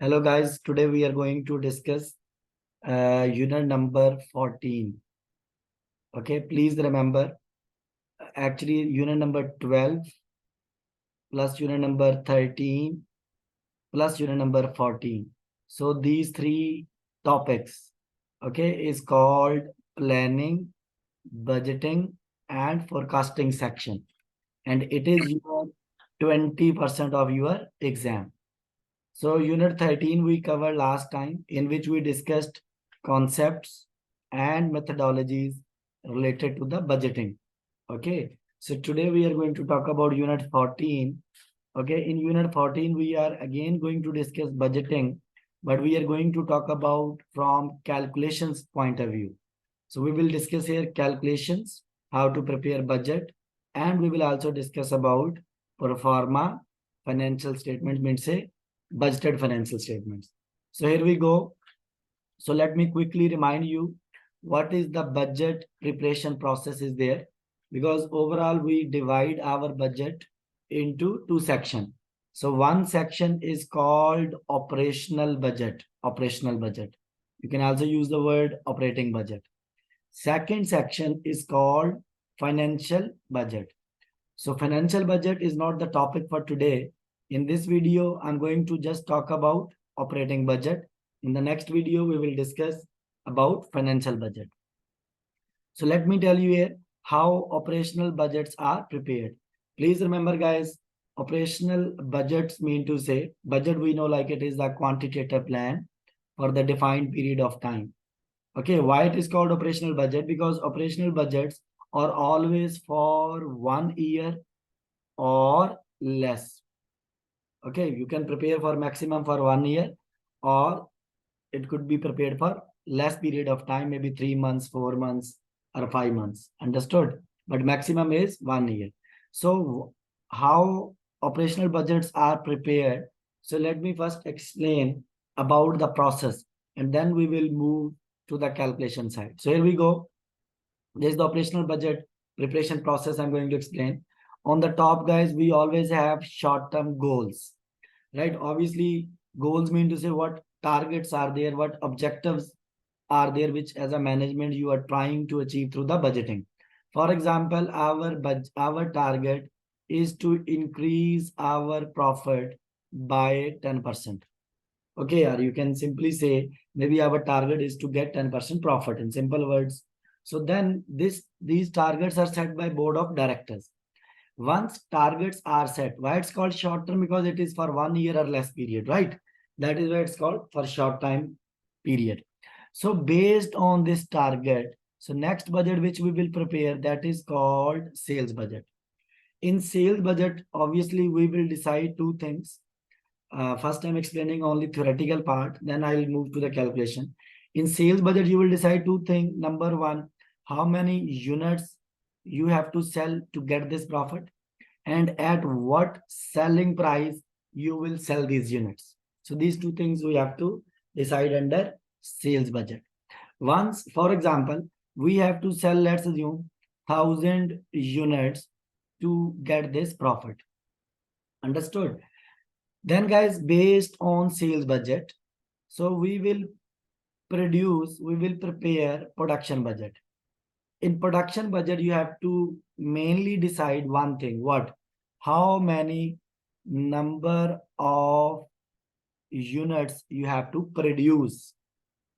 Hello guys, today we are going to discuss unit number 14. Okay, please remember actually unit number 12 plus unit number 13 plus unit number 14. So these three topics, okay, is called planning, budgeting and forecasting section. And it is your 20% of your exam. So unit 13 we covered last time, in which we discussed concepts and methodologies related to the budgeting. Okay. So today we are going to talk about unit 14. Okay. In unit 14, we are again going to discuss budgeting, but we are going to talk about from calculations point of view. So we will discuss here calculations, how to prepare budget, and we will also discuss about proforma financial statement, means say budgeted financial statements. So here we go. So let me quickly remind you what is the budget preparation process is there, because overall we divide our budget into two sections. So one section is called operational budget. Operational budget. You can also use the word operating budget. Second section is called financial budget. So financial budget is not the topic for today. In this video, I'm going to just talk about operating budget. In the next video, we will discuss about financial budget. So let me tell you here how operational budgets are prepared. Please remember guys, operational budgets mean to say, budget we know like it is a quantitative plan for the defined period of time. Okay, why it is called operational budget? Because operational budgets are always for 1 year or less. Okay, you can prepare for maximum for 1 year, or it could be prepared for less period of time, maybe 3 months, 4 months, or 5 months. Understood? But maximum is 1 year. So how operational budgets are prepared? So let me first explain about the process, and then we will move to the calculation side. So here we go. This is the operational budget preparation process I'm going to explain. On the top, guys, we always have short-term goals, right? Obviously, goals mean to say what targets are there, what objectives are there, which as a management you are trying to achieve through the budgeting. For example, our target is to increase our profit by 10%. Okay, or you can simply say maybe our target is to get 10% profit in simple words. So then these targets are set by board of directors. Once targets are set, why it's called short term? Because it is for 1 year or less period, right? That is why it's called for short time period. So based on this target, so next budget which we will prepare, that is called sales budget. In sales budget, obviously we will decide two things. First, I'm explaining only theoretical part, then I will move to the calculation. In sales budget, you will decide two things. Number one, how many units you have to sell to get this profit, and at what selling price you will sell these units. So these two things we have to decide under sales budget. Once, for example, we have to sell, let's assume 1,000 units to get this profit. Understood? Then guys, based on sales budget, so we will prepare production budget. In production budget, you have to mainly decide one thing. What? How many number of units you have to produce.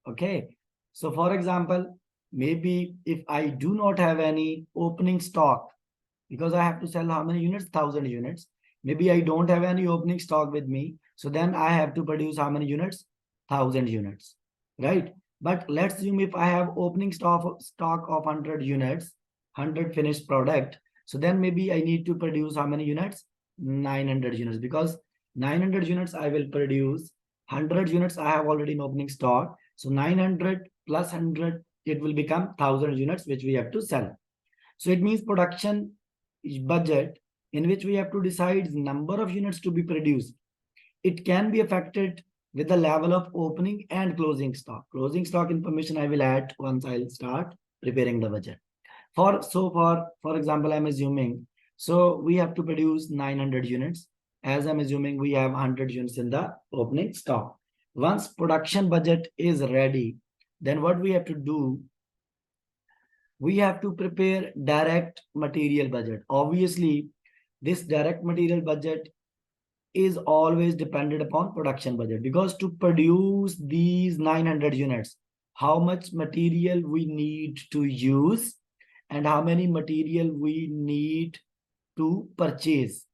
Okay. So for example, maybe if I do not have any opening stock, because I have to sell how many units? 1,000 units. Maybe I don't have any opening stock with me. So then I have to produce how many units? 1,000 units, right? But let's assume if I have opening stock of 100 units, 100 finished product. So then maybe I need to produce how many units? 900 units, because 900 units I will produce. 100 units I have already in opening stock. So 900 plus 100, it will become 1,000 units, which we have to sell. So it means production budget in which we have to decide number of units to be produced. It can be affected with the level of opening and closing stock. Closing stock information I will add once I'll start preparing the budget. For example, I'm assuming, so we have to produce 900 units. As I'm assuming we have 100 units in the opening stock. Once production budget is ready, then what we have to do, we have to prepare direct material budget. Obviously, this direct material budget is always dependent upon production budget, because to produce these 900 units, how much material we need to use and how many material we need to purchase.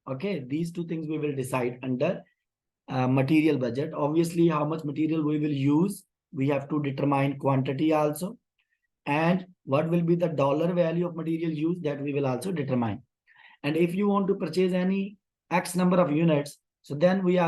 Okay, these two things we will decide under material budget. Obviously, how much material we will use, we have to determine quantity also, and what will be the dollar value of material used, that we will also determine. And if you want to purchase any X number of units, so then we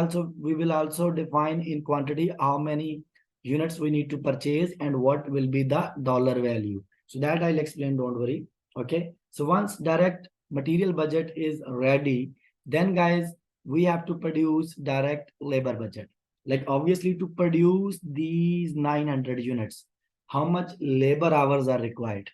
will also define in quantity how many units we need to purchase and what will be the dollar value. So that I'll explain, don't worry. Okay. So once direct material budget is ready, then guys, we have to produce direct labor budget. Like obviously to produce these 900 units, how much labor hours are required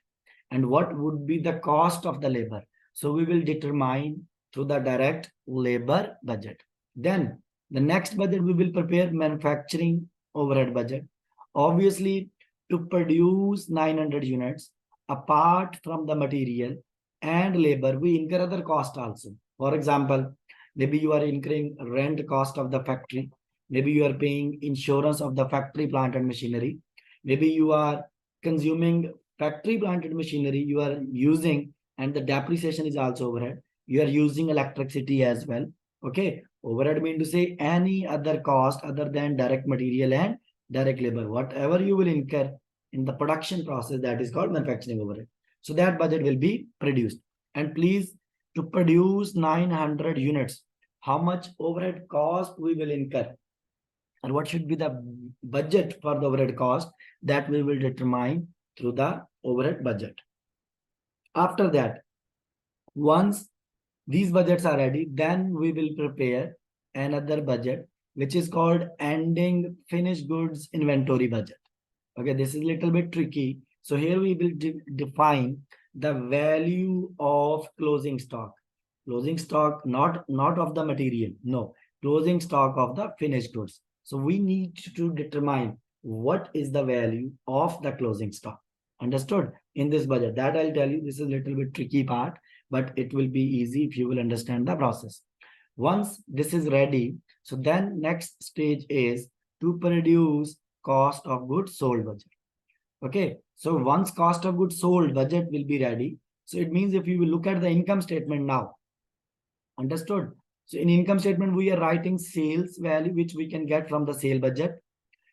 and what would be the cost of the labor. So we will determine through the direct labor budget. Then the next budget, we will prepare manufacturing overhead budget. Obviously, to produce 900 units, apart from the material and labor, we incur other cost also. For example, maybe you are incurring rent cost of the factory. Maybe you are paying insurance of the factory plant and machinery. Maybe you are consuming factory planted machinery you are using, and the depreciation is also overhead. You are using electricity as well. Okay, overhead mean to say any other cost other than direct material and direct labor, whatever you will incur in the production process, that is called manufacturing overhead. So that budget will be produced. And please, to produce 900 units, how much overhead cost we will incur and what should be the budget for the overhead cost, that we will determine through the overhead budget. After that, once these budgets are ready, then we will prepare another budget, which is called ending finished goods inventory budget. Okay, this is a little bit tricky. So here we will define the value of closing stock. Closing stock, not of the material, no, closing stock of the finished goods. So we need to determine what is the value of the closing stock. Understood? In this budget, that I'll tell you, this is a little bit tricky part, but it will be easy if you will understand the process. Once this is ready, so then next stage is to produce cost of goods sold budget. Okay, so once cost of goods sold budget will be ready, so it means if you will look at the income statement now, understood? So in income statement, we are writing sales value, which we can get from the sale budget.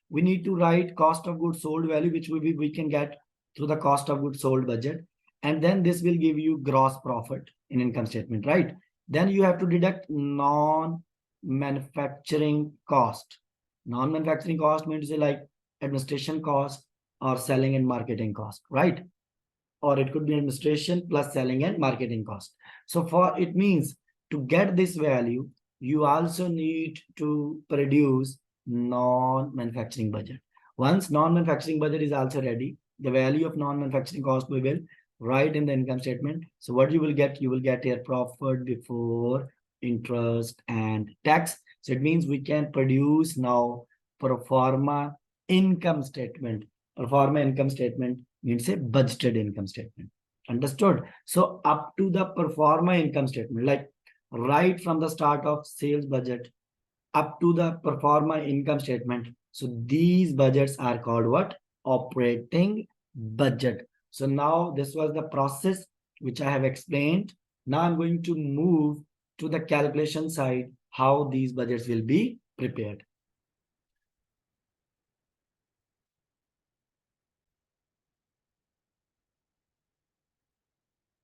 We need to write cost of goods sold value, which we can get through the cost of goods sold budget. And then this will give you gross profit in income statement, right? Then you have to deduct non-manufacturing cost. Non-manufacturing cost means like administration cost or selling and marketing cost, right? Or it could be administration plus selling and marketing cost. So for it means to get this value, you also need to produce non-manufacturing budget. Once non-manufacturing budget is also ready, the value of non-manufacturing cost we will write in the income statement. So what you will get here profit before interest and tax. So it means we can produce now proforma income statement. Proforma income statement means a budgeted income statement. Understood? So up to the proforma income statement, like right from the start of sales budget up to the proforma income statement. So these budgets are called what? Operating budget. So now this was the process which I have explained. Now I'm going to move to the calculation side, how these budgets will be prepared.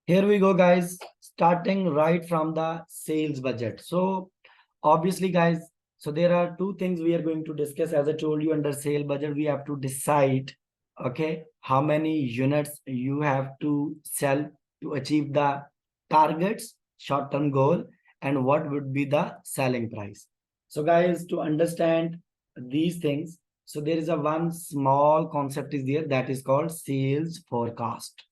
Here we go, guys, starting right from the sales budget. So obviously, guys, so there are two things we are going to discuss. As I told you, under sale budget, we have to decide, okay, how many units you have to sell to achieve the targets, short-term goal, and what would be the selling price. So guys, to understand these things, so there is a one small concept is there, that is called sales forecast.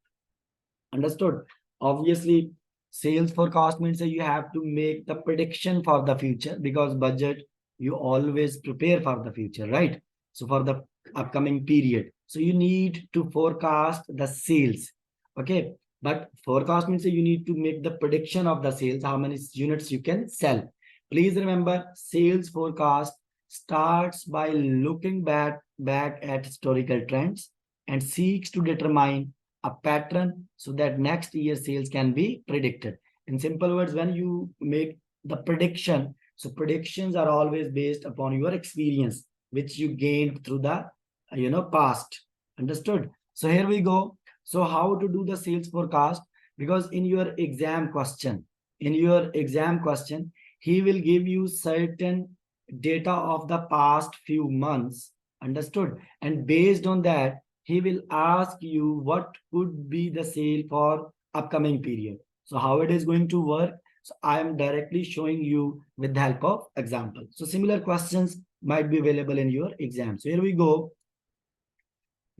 Understood? Obviously, sales forecast means that you have to make the prediction for the future, because budget you always prepare for the future, right? So for the upcoming period, so you need to forecast the sales. Okay, but forecast means you need to make the prediction of the sales, how many units you can sell. Please remember, sales forecast starts by looking back at historical trends and seeks to determine a pattern so that next year sales can be predicted. In simple words, when you make the prediction, so predictions are always based upon your experience, which you gained through the past. Understood? So here we go. So how to do the sales forecast? Because in your exam question, he will give you certain data of the past few months. Understood? And based on that, he will ask you what could be the sale for upcoming period. So how it is going to work? So I am directly showing you with the help of example. So similar questions might be available in your exam. So here we go.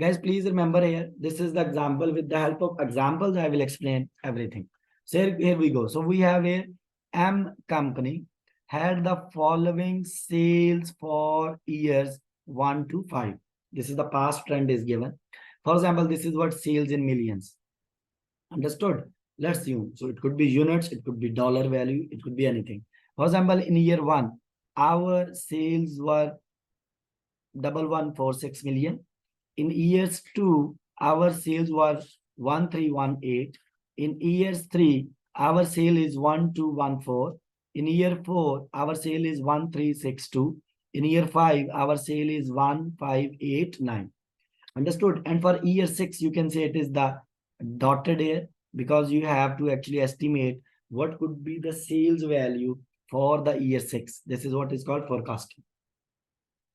Guys, please remember here, this is the example. With the help of examples, I will explain everything. So here we go. So we have a M company had the following sales for years 1 to 5. This is the past trend is given. For example, this is what sales in millions. Understood? Let's assume. So it could be units, it could be dollar value, it could be anything. For example, in year 1, our sales were 1146 million. In years 2, our sales was 1318. In years 3, our sale is 1214. In year 4, our sale is 1362. In year 5, our sale is 1589. Understood? And for year 6, you can say it is the dotted here, because you have to actually estimate what could be the sales value for the year 6. This is what is called forecasting.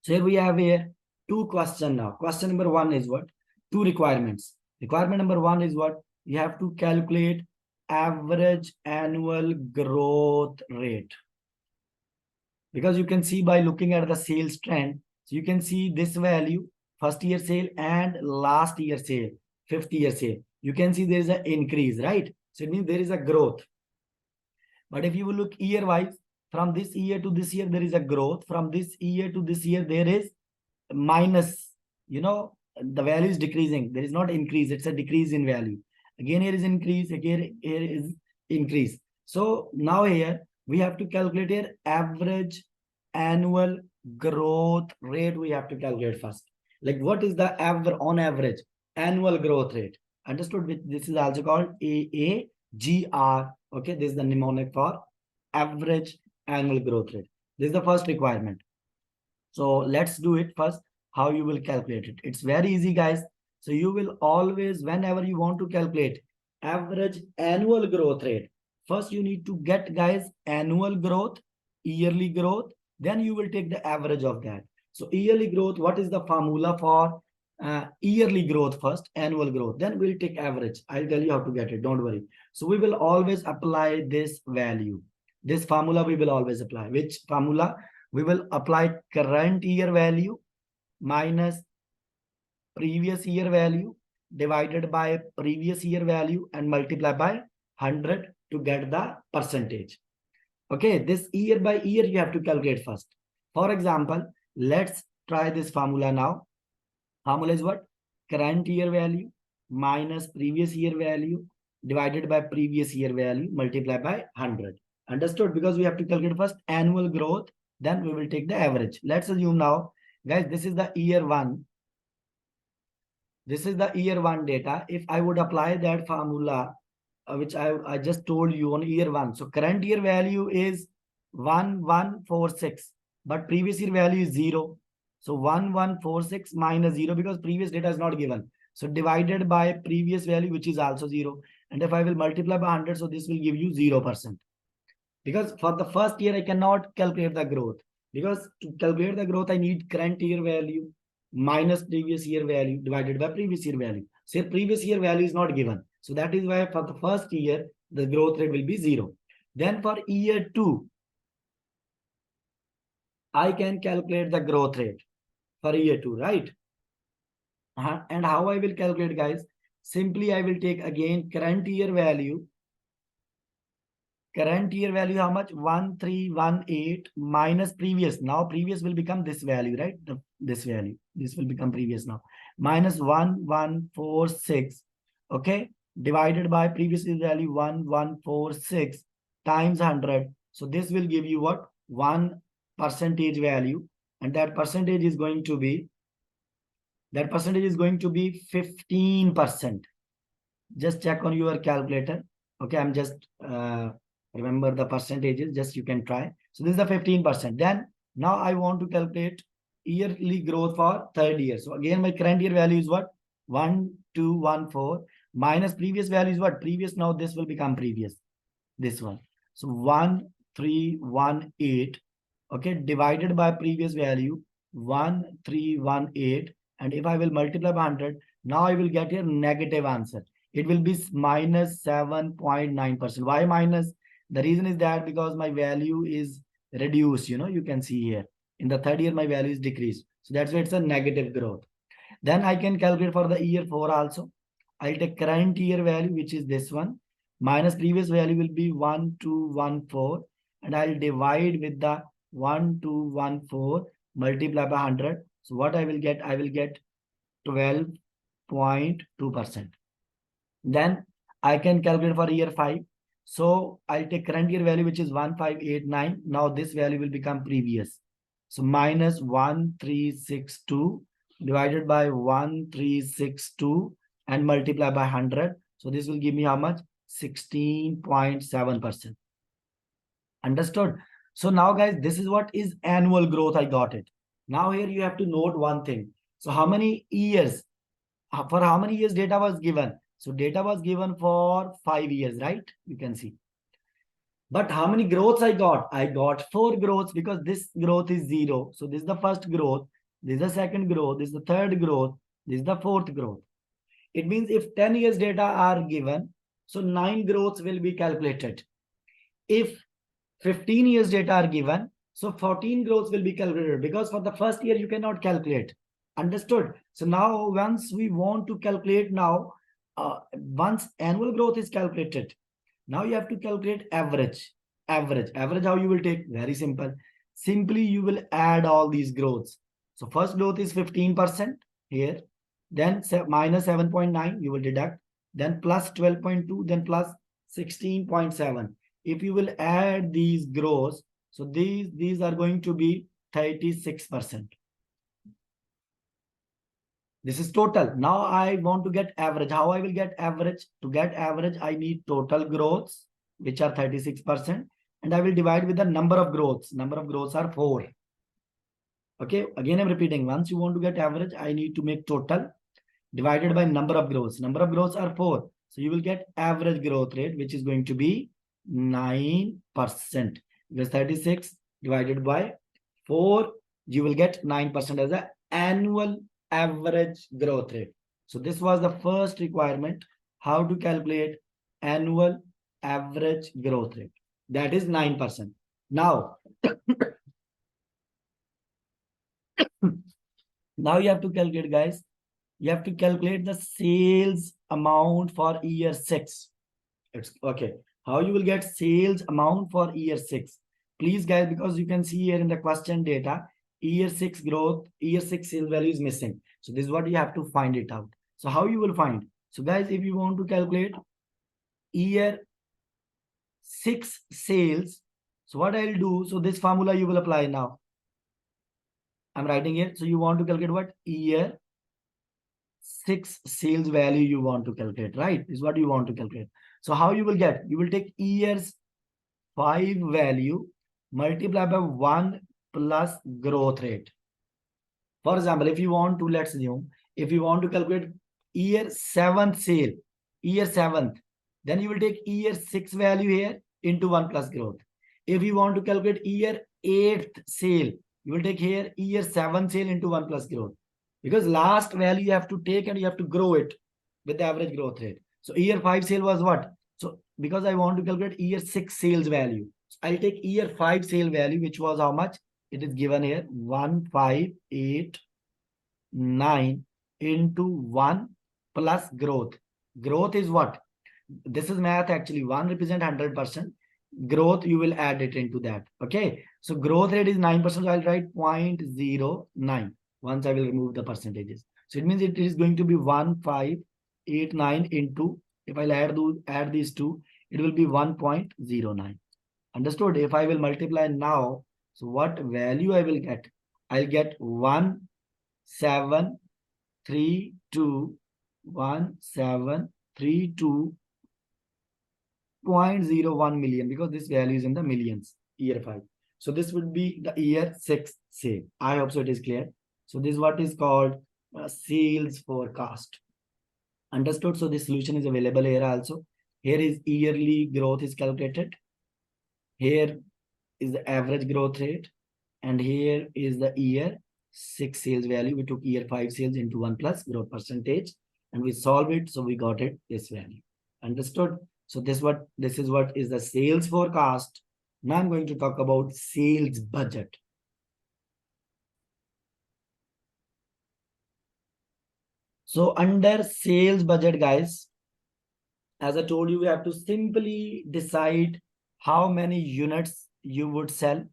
So here we have here two questions now. Question number 1 is what? Two requirements. Requirement number 1 is what? You have to calculate average annual growth rate. Because you can see by looking at the sales trend, so you can see this value, first year sale and last year sale, 5th year sale. You can see there is an increase, right? So it means there is a growth. But if you will look year wise, from this year to this year, there is a growth. From this year to this year, there is minus, the value is decreasing. There is not increase, it's a decrease in value. Again, here is increase, again, here is increase. So now here, we have to calculate here average annual growth rate. We have to calculate first. Like what is the on average annual growth rate? Understood? This is also called AAGR. Okay, this is the mnemonic for average annual growth rate. This is the first requirement. So let's do it first. How you will calculate it? It's very easy, guys. So you will always, whenever you want to calculate average annual growth rate, first you need to get, guys, annual growth, yearly growth, then you will take the average of that. So yearly growth, what is the formula for yearly growth? First annual growth, then we'll take average. I'll tell you how to get it, don't worry. So we will always apply this value, this formula we will always apply. Which formula? We will apply current year value minus previous year value divided by previous year value and multiply by 100 to get the percentage. Okay, this year by year you have to calculate first. For example, let's try this formula now. Formula is what? Current year value minus previous year value divided by previous year value multiplied by 100. Understood? Because we have to calculate first annual growth, then we will take the average. Let's assume now, guys, this is the year 1. This is the year 1 data. If I would apply that formula, which I just told you on year 1. So current year value is 1146, but previous year value is 0. So 1146 minus 0, because previous data is not given. So divided by previous value, which is also 0. And if I will multiply by 100, so this will give you 0%. Because for the first year, I cannot calculate the growth. Because to calculate the growth, I need current year value minus previous year value divided by previous year value. So previous year value is not given. So that is why for the first year, the growth rate will be 0. Then for year 2, I can calculate the growth rate for year 2, right? And how I will calculate, guys? Simply, I will take again current year value Current year value how much? 1318 minus previous. Now previous will become this value, right? This value. This will become previous now. Minus 1146. Okay. Divided by previous value 1146 times 100. So this will give you what? 1 percentage value. And that percentage is going to be 15%. Just check on your calculator. Okay, I'm just remember the percentages, just you can try. So this is the 15%. Then now I want to calculate yearly growth for third year. So again, my current year value is what? 1214 minus previous value is what? Previous. Now this will become previous. This one. So 1318. Okay, divided by previous value 1318. And if I will multiply by 100, now I will get here negative answer. It will be minus 7.9%. Why minus? The reason is that because my value is reduced. You can see here. In the third year, my value is decreased. So that's why it's a negative growth. Then I can calculate for the year 4 also. I'll take current year value, which is this one. Minus previous value will be 1214. And I'll divide with the 1214 multiply by 100. So what I will get? I will get 12.2%. Then I can calculate for year 5. So I'll take current year value, which is 1589. Now this value will become previous. So minus 1362 divided by 1362 and multiply by 100. So this will give me how much? 16.7%. Understood? So now guys, this is what is annual growth. I got it. Now here you have to note one thing. So how many years? For how many years data was given? So data was given for 5 years, right? You can see. But how many growths I got? I got 4 growths because this growth is 0. So this is the first growth. This is the second growth. This is the third growth. This is the fourth growth. It means if 10 years data are given, so 9 growths will be calculated. If 15 years data are given, so 14 growths will be calculated because for the first year you cannot calculate. Understood? So now once we want to calculate now, once annual growth is calculated, now you have to calculate average. Average how you will take? Very simple. Simply you will add all these growths. So first growth is 15% here. Then minus 7.9 you will deduct. Then plus 12.2. Then plus 16.7. If you will add these growths, so these are going to be 36%. This is total. Now I want to get average. How I will get average? To get average, I need total growths, which are 36%. And I will divide with the number of growths. Number of growths are 4. Okay, again I'm repeating. Once you want to get average, I need to make total divided by number of growths. Number of growths are 4. So you will get average growth rate, which is going to be 9%. Because 36 divided by 4, you will get 9% as an annual average growth rate. So this was the first requirement, how to calculate annual average growth rate. That is 9%. Now, now you have to calculate, guys. You have to calculate the sales amount for year 6. It's okay. How you will get sales amount for year 6? Please, guys, because you can see here in the question data, year 6 growth, year 6 sales value is missing. So this is what you have to find it out. So how you will find? So guys, if you want to calculate year 6 sales, so what I'll do, so this formula you will apply now. I'm writing it. So you want to calculate what? Year 6 sales value you want to calculate, right? Is what you want to calculate. So how you will get? You will take years 5 value multiply by 1 plus growth rate. For example, if you want to, let's assume, if you want to calculate year 7th sale, year 7th, then you will take year 6 value here into 1 plus growth. If you want to calculate year 8th sale, you will take here year 7th sale into 1 plus growth. Because last value you have to take and you have to grow it with the average growth rate. So year 5 sale was what? So because I want to calculate year 6 sales value, so I'll take year 5 sale value, which was how much? It is given here 1589 into 1 plus growth. Growth is what? This is math actually. 1 represent 100%. growth, you will add it into that. Okay. So growth rate is 9%. So I'll write 0.09. Once I will remove the percentages. So it means it is going to be 1589 into, if I'll add these two, it will be 1.09. Understood? If I will multiply now, so what value I will get? I'll get 1732.01 million, because this value is in the millions, year 5. So this would be the year 6 sale. I hope so it is clear. So this is what is called sales forecast. Understood? So this solution is available here also. Here is yearly growth is calculated. Here is the average growth rate. And here is the year 6 sales value. We took year 5 sales into 1 plus growth percentage. And we solve it. So we got it this value. Understood? So this is what is the sales forecast. Now I'm going to talk about sales budget. So under sales budget, guys, as I told you, we have to simply decide how many units you would sell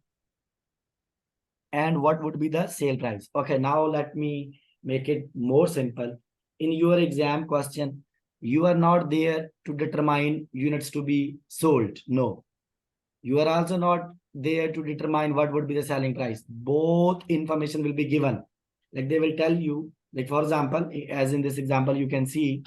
and what would be the sale price. Okay, now let me make it more simple. In your exam question, you are not there to determine units to be sold. No. You are also not there to determine what would be the selling price. Both information will be given. Like they will tell you, like for example, as in this example, you can see,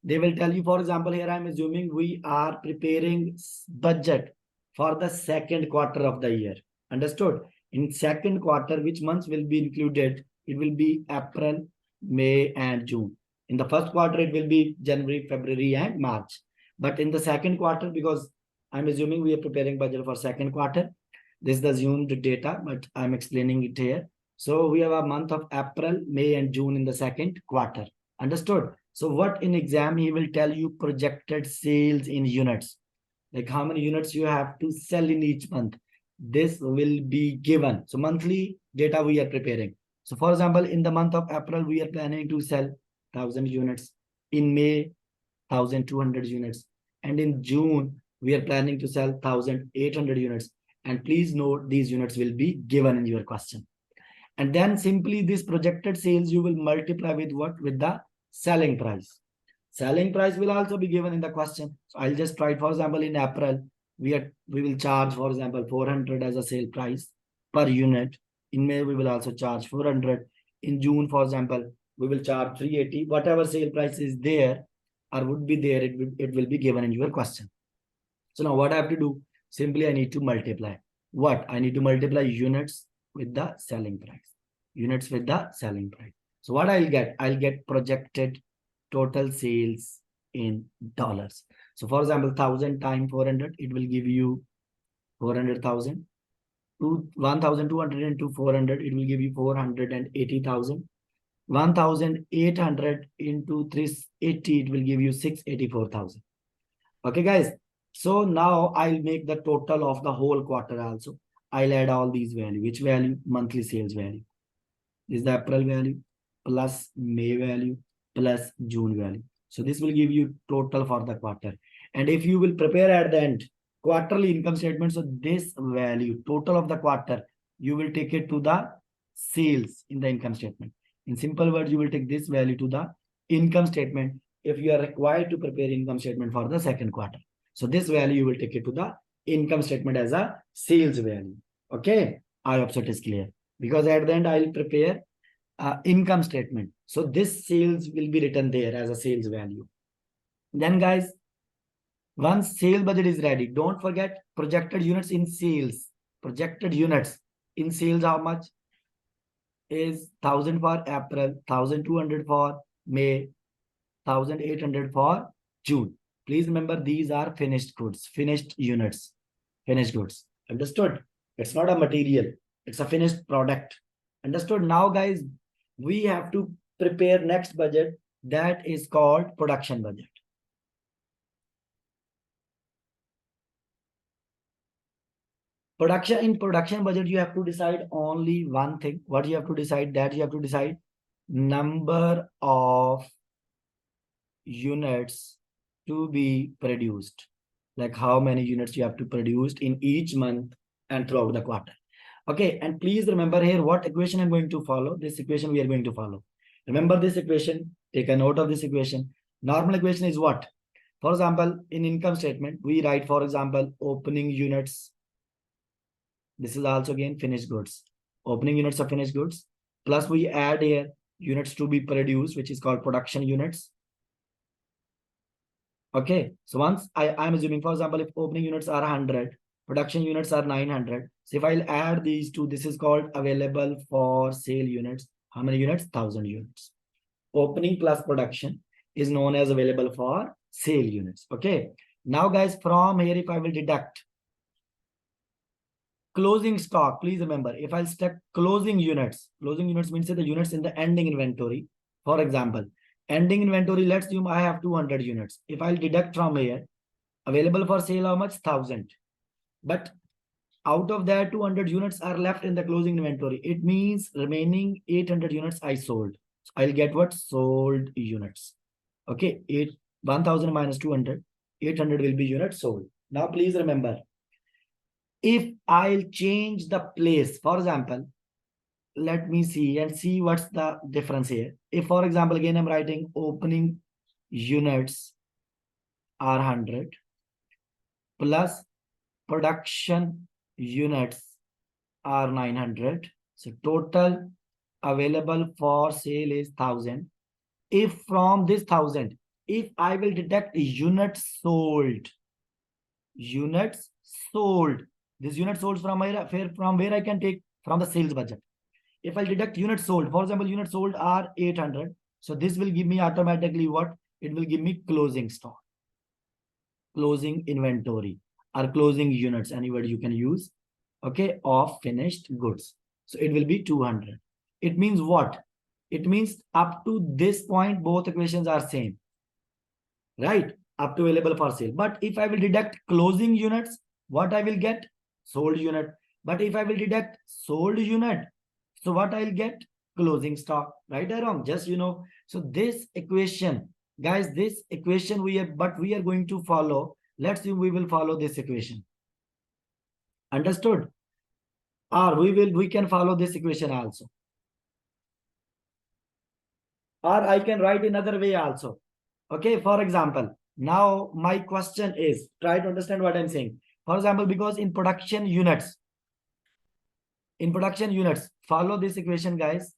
they will tell you, for example, here I'm assuming we are preparing budget for the second quarter of the year. Understood? In second quarter, which months will be included? It will be April, May, and June. In the first quarter, it will be January, February, and March. But in the second quarter, because I'm assuming we are preparing budget for second quarter, this is the assumed data, but I'm explaining it here. So we have a month of April, May, and June in the second quarter. Understood? So what in exam he will tell you projected sales in units, like how many units you have to sell in each month. This will be given. So monthly data we are preparing. So for example, in the month of April, we are planning to sell 1,000 units. In May, 1,200 units. And in June, we are planning to sell 1,800 units. And please note these units will be given in your question. And then simply this projected sales you will multiply with what? With the selling price. Selling price will also be given in the question. So I'll just try, for example, in April, we will charge, for example, 400 as a sale price per unit. In May, we will also charge 400. In June, for example, we will charge 380. Whatever sale price is there or would be there, it will be given in your question. So now what I have to do? Simply I need to multiply. What? I need to multiply units with the selling price. Units with the selling price. So what I'll get? I'll get projected total sales in dollars. So for example, 1,000 times 400, it will give you 400,000. 1,200 into 400, it will give you 480,000. 1,800 into 380, it will give you 684,000. Okay, guys. So now I'll make the total of the whole quarter also. I'll add all these value. Which value? Monthly sales value. This is the April value plus May value plus June value. So this will give you total for the quarter. And if you will prepare at the end quarterly income statement, so this value, total of the quarter, you will take it to the sales in the income statement. In simple words, you will take this value to the income statement if you are required to prepare income statement for the second quarter. So this value, you will take it to the income statement as a sales value. Okay, I hope it is clear. Because at the end, I'll prepare income statement. So this sales will be written there as a sales value. Then guys, once sale budget is ready, don't forget projected units in sales. Projected units in sales, how much? Is 1,000 for April, 1,200 for May, 1,800 for June. Please remember these are finished goods, finished units, finished goods. Understood? It's not a material. It's a finished product. Understood? Now, guys, we have to prepare next budget that is called production budget. In production budget, you have to decide only one thing. What you have to decide? That you have to decide number of units to be produced. like how many units you have to produce in each month and throughout the quarter. Okay, and please remember here what equation I'm going to follow. This equation we are going to follow. Remember this equation, take a note of this equation. Normal equation is what? For example, in income statement, we write, for example, opening units. This is also again finished goods. Opening units of finished goods. Plus we add here units to be produced, which is called production units. Okay, so once I'm assuming, for example, if opening units are 100, production units are 900. So if I'll add these two, this is called available for sale units. How many units? 1000 units. Opening plus production is known as available for sale units. Okay, now guys, from here, if I will deduct closing stock, please remember, if I'll stack closing units means the units in the ending inventory. For example, ending inventory, let's assume I have 200 units. If I'll deduct from here, available for sale, how much? 1000. But out of that, 200 units are left in the closing inventory. It means remaining 800 units I sold. So I'll get what? Sold units. Okay, 1000 minus 200, 800 will be units sold. Now, please remember, if I'll change the place, for example, let me see and see what's the difference here. If, for example, again, I'm writing opening units are 100 plus production units are 900. So total available for sale is 1000. If from this 1000, if I will deduct units sold, this unit sold from where I can take from the sales budget. If I deduct units sold, for example, units sold are 800. So this will give me automatically what? It will give me closing stock, closing inventory, or closing units, any word you can use, okay, of finished goods. So it will be 200. It means what? It means up to this point, both equations are same, right? Up to available for sale. But if I will deduct closing units, what I will get? Sold unit. But if I will deduct sold unit, so what I'll get? Closing stock, right or wrong? Just, so this equation, guys, this equation we are going to follow. Let's see, we will follow this equation. Understood? Or we can follow this equation also. Or I can write another way also. Okay, for example, now my question is, try to understand what I'm saying. For example, because in production units, follow this equation, guys.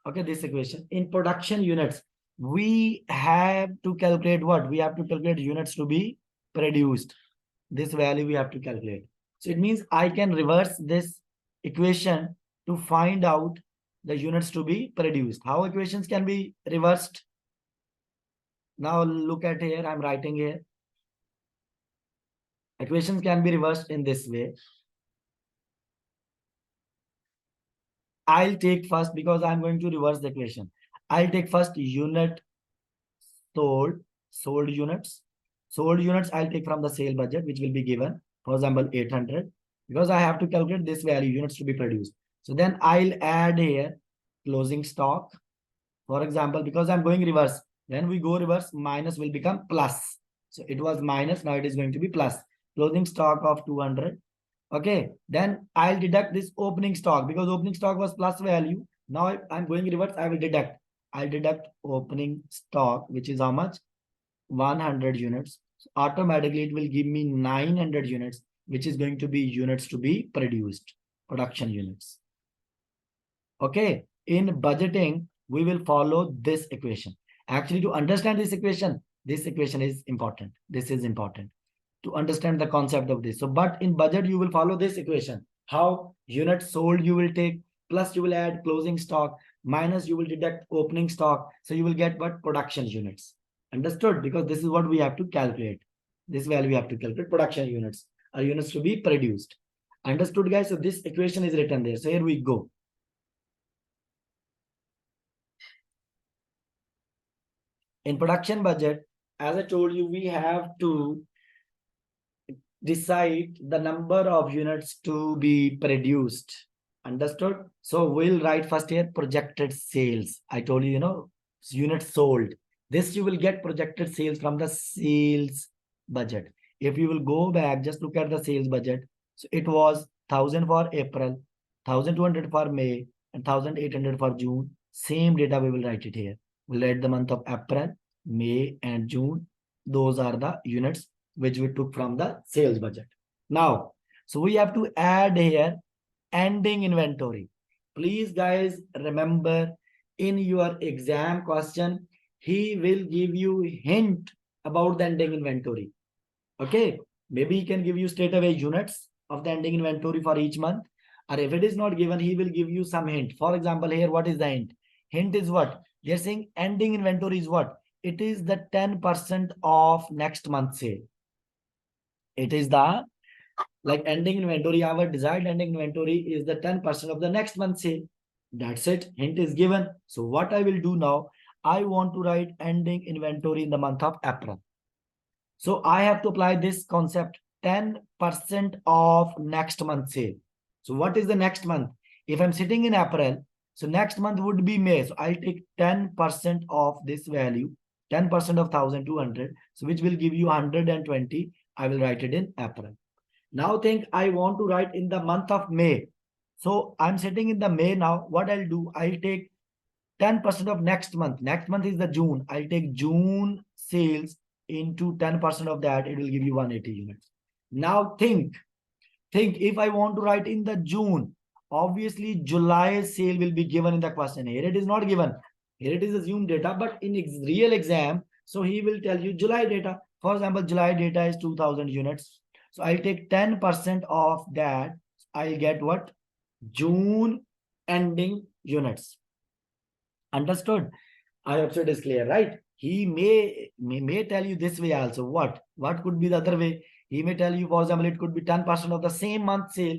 Okay, this equation. In production units, we have to calculate what? We have to calculate units to be produced. This value we have to calculate. So it means I can reverse this equation to find out the units to be produced. How equations can be reversed? Now look at here, I'm writing here. Equations can be reversed in this way. I'll take first, because I'm going to reverse the equation. I'll take first unit sold units. Sold units I'll take from the sale budget, which will be given, for example, 800, because I have to calculate this value, units to be produced. So then I'll add here closing stock, for example, because I'm going reverse. When we go reverse, minus will become plus. So it was minus, now it is going to be plus. Closing stock of 200. Okay, then I'll deduct this opening stock, because opening stock was plus value. Now I'm going reverse, I will deduct. I'll deduct opening stock, which is how much? 100 units. So automatically it will give me 900 units, which is going to be units to be produced, production units. Okay, in budgeting, we will follow this equation. Actually, to understand this equation is important. This is important to understand the concept of this. So, but in budget, you will follow this equation. How? Units sold you will take, plus you will add closing stock, minus you will deduct opening stock. So you will get what? Production units. Understood? Because this is what we have to calculate. This value we have to calculate, production units, or units to be produced. Understood, guys? So this equation is written there. So here we go. In production budget, as I told you, we have to decide the number of units to be produced. Understood? So we'll write first here projected sales. I told you, units sold. This you will get projected sales from the sales budget. If you will go back, just look at the sales budget. So it was 1000 for April, 1200 for May, and 1800 for June. Same data we will write it here. We'll write the month of April, May, and June. Those are the units which we took from the sales budget. Now, so we have to add here ending inventory. Please guys remember, in your exam question, he will give you hint about the ending inventory. Okay, maybe he can give you straight away units of the ending inventory for each month. Or if it is not given, he will give you some hint. For example, here, what is the hint? Hint is what? They're saying ending inventory is what? It is the 10% of next month's sale. It is the, like, ending inventory, our desired ending inventory is the 10% of the next month's sale. That's it. Hint is given. So what I will do now, I want to write ending inventory in the month of April. So I have to apply this concept, 10% of next month's sale. So what is the next month? If I'm sitting in April, so next month would be May. So I'll take 10% of this value, 10% of 1200. So which will give you 120. I will write it in April. Now think I want to write in the month of May. So I'm sitting in the May now. What I'll do, I'll take 10% of next month. Next month is the June. I'll take June sales into 10% of that. It will give you 180 units. Now think if I want to write in the June, obviously July sale will be given in the question. Here it is not given. Here it is assumed data, but in real exam, so he will tell you July data. For example, July data is 2000 units. So I'll take 10% of that. I'll get what? June ending units. Understood? I hope so it is clear, right? He may tell you this way also. What could be the other way? He may tell you, for example, it could be 10% of the same month sale.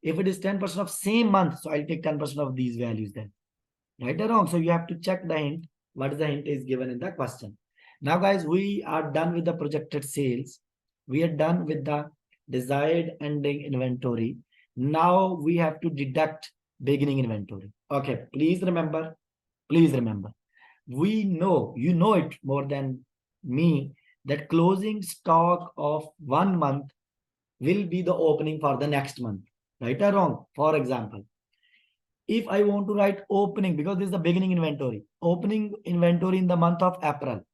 If it is 10% of same month, so I'll take 10% of these values then. Right or wrong? So you have to check the hint. What is the hint is given in the question. Now, guys, we are done with the projected sales. We are done with the desired ending inventory. Now we have to deduct beginning inventory. Okay, please remember, we know, you know it more than me, that closing stock of 1 month will be the opening for the next month. Right or wrong? For example, if I want to write opening, because this is the beginning inventory, opening inventory in the month of April.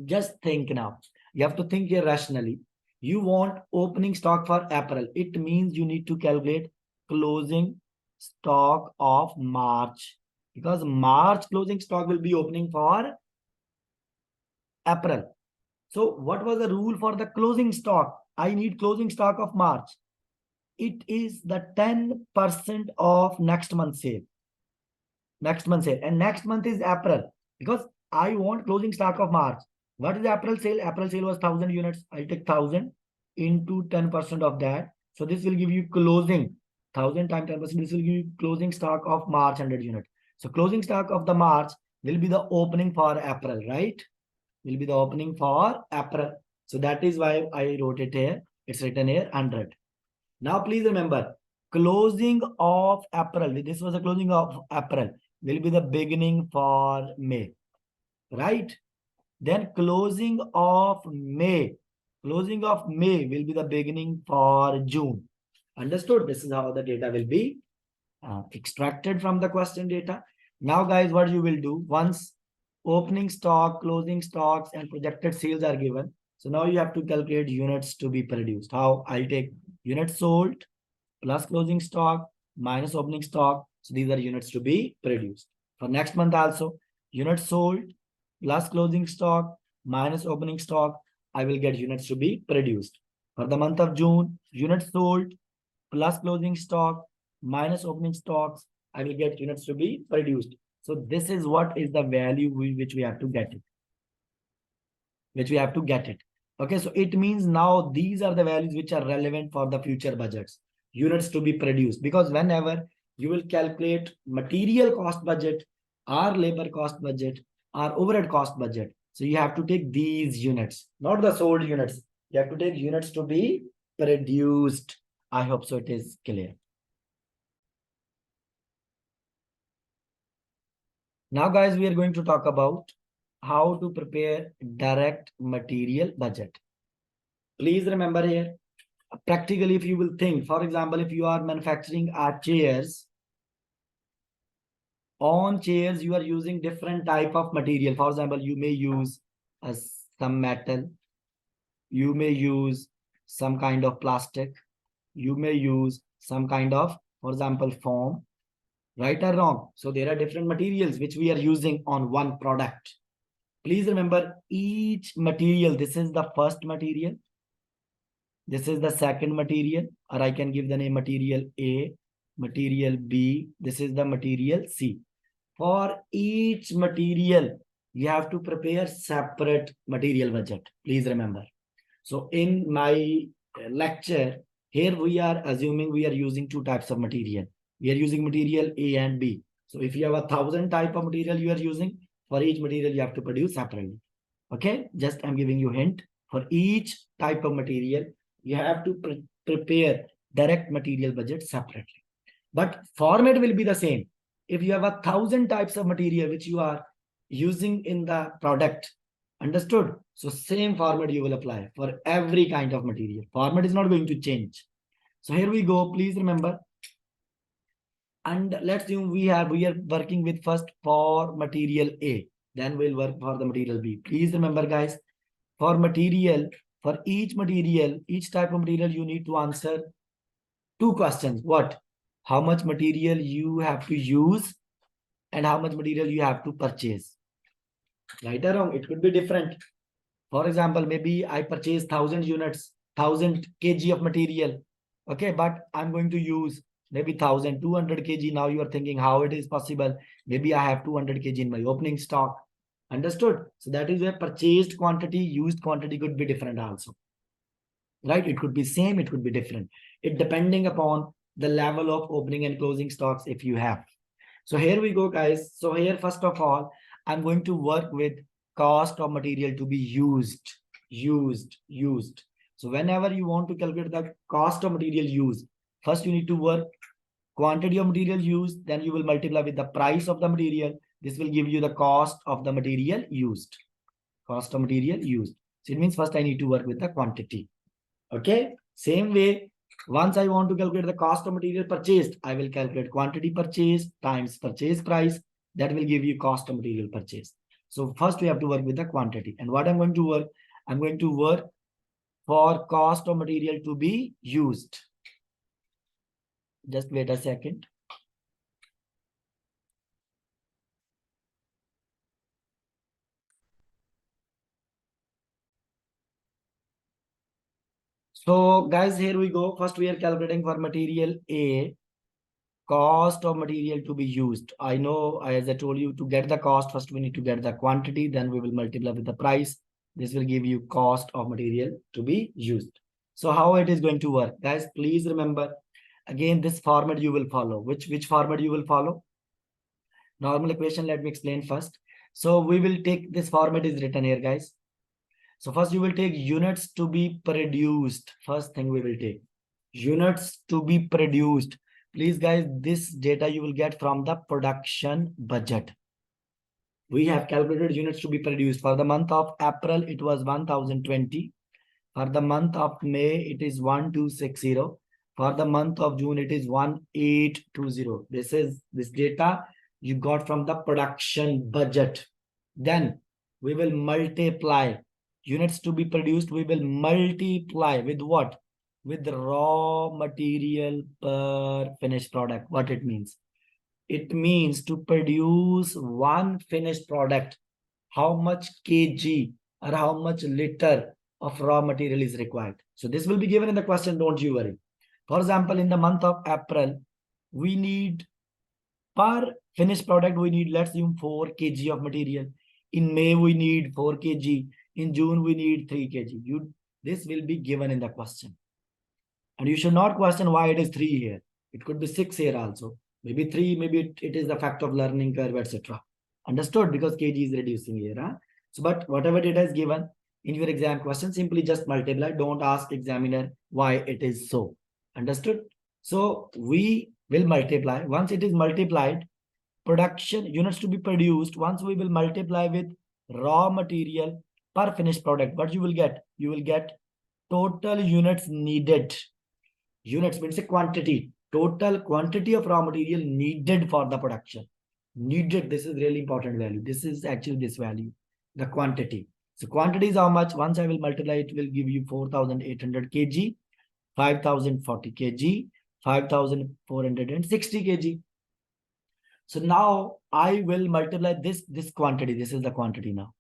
Just think now. You have to think here rationally. You want opening stock for April. It means you need to calculate closing stock of March, because March closing stock will be opening for April. So what was the rule for the closing stock? I need closing stock of March. It is the 10% of next month's sale. Next month sale. And next month is April, because I want closing stock of March. What is April sale? April sale was 1000 units. I take 1000 into 10% of that. So this will give you closing 1000 times 10%. This will give you closing stock of March 100 units. So closing stock of the March will be the opening for April, right? Will be the opening for April. So that is why I wrote it here. It's written here 100. Now please remember, closing of April. This was the closing of April. Will be the beginning for May, right? Then closing of May. Closing of May will be the beginning for June. Understood? This is how the data will be extracted from the question data. Now, guys, what you will do, once opening stock, closing stocks, and projected sales are given, so now you have to calculate units to be produced. How? I'll take units sold plus closing stock minus opening stock. So these are units to be produced. For next month also, units sold plus closing stock minus opening stock, I will get units to be produced. For the month of June, units sold plus closing stock minus opening stocks, I will get units to be produced. So this is what is the value which we have to get it. Okay, so it means now these are the values which are relevant for the future budgets, units to be produced, because whenever you will calculate material cost budget, or labor cost budget, or overhead cost budget, so you have to take these units, not the sold units. You have to take units to be produced. I hope so it is clear. Now, guys, we are going to talk about how to prepare direct material budget. Please remember here, practically if you will think, for example, if you are manufacturing chairs, on chairs you are using different type of material. For example, you may use some metal, you may use some kind of plastic, you may use some kind of, for example, foam, right or wrong? So there are different materials which we are using on one product. Please remember each material, this is the first material, this is the second material, or I can give the name material A, material B, this is the material C. For each material, you have to prepare separate material budget. Please remember. So in my lecture, here we are assuming we are using two types of material. We are using material A and B. So if you have 1,000 type of material you are using, for each material you have to produce separately. Okay, just I'm giving you hint. For each type of material, you have to prepare direct material budget separately. But format will be the same. If you have 1,000 types of material which you are using in the product, understood? So same format you will apply for every kind of material. Format is not going to change. So here we go. Please remember. And let's assume we are working with first for material A. Then we'll work for the material B. Please remember, guys, for material, for each material, each type of material, you need to answer two questions. What? How much material you have to use and how much material you have to purchase. Right or wrong? It could be different. For example, maybe I purchase 1,000 units, 1,000 kg of material. Okay, but I'm going to use maybe 1,200 kg. Now you are thinking how it is possible. Maybe I have 200 kg in my opening stock. Understood? So that is where purchased quantity, used quantity could be different also. Right? It could be same, it could be different. It depending upon the level of opening and closing stocks if you have. So here we go, guys. So here, first of all, I'm going to work with cost of material to be used. So whenever you want to calculate the cost of material used, first you need to work quantity of material used, then you will multiply with the price of the material. This will give you the cost of the material used. Cost of material used. So it means first I need to work with the quantity. Okay. Same way, once I want to calculate the cost of material purchased, I will calculate quantity purchased times purchase price. That will give you cost of material purchased. So first we have to work with the quantity. And what I'm going to work? I'm going to work for cost of material to be used. Just wait a second. So guys, here we go. First we are calculating for material A, cost of material to be used. I know, as I told you, to get the cost, first we need to get the quantity, then we will multiply with the price. This will give you cost of material to be used. So how it is going to work? Guys, please remember, again, this format you will follow. Which format you will follow? Normal equation, let me explain first. So we will take, this format is written here, guys. So first you will take units to be produced. First thing we will take units to be produced. Please guys, this data you will get from the production budget. We have calculated units to be produced. For the month of April, it was 1,020. For the month of May, it is 1,260. For the month of June, it is 1,820. This is this data you got from the production budget. Then we will multiply units to be produced. We will multiply with what? With the raw material per finished product. What it means? It means to produce one finished product, how much kg or how much liter of raw material is required. So this will be given in the question, don't you worry. For example, in the month of April, we need per finished product, we need, let's assume 4 kg of material. In May, we need 4 kg. In June, we need 3 kg. This will be given in the question. And you should not question why it is 3 here. It could be 6 here also. Maybe 3, maybe it is the fact of learning curve, etc. Understood? Because kg is reducing here. Huh? So, but whatever data is given in your exam question, simply just multiply. Don't ask examiner why it is so. Understood? So we will multiply. Once it is multiplied, production units to be produced. Once we will multiply with raw material per finished product, what you will get? You will get total units needed. Units means a quantity. Total quantity of raw material needed for the production. Needed, this is really important value. This is actually this value, the quantity. So quantity is how much? Once I will multiply, it will give you 4,800 kg, 5,040 kg, 5,460 kg. So now I will multiply this quantity. This is the quantity now.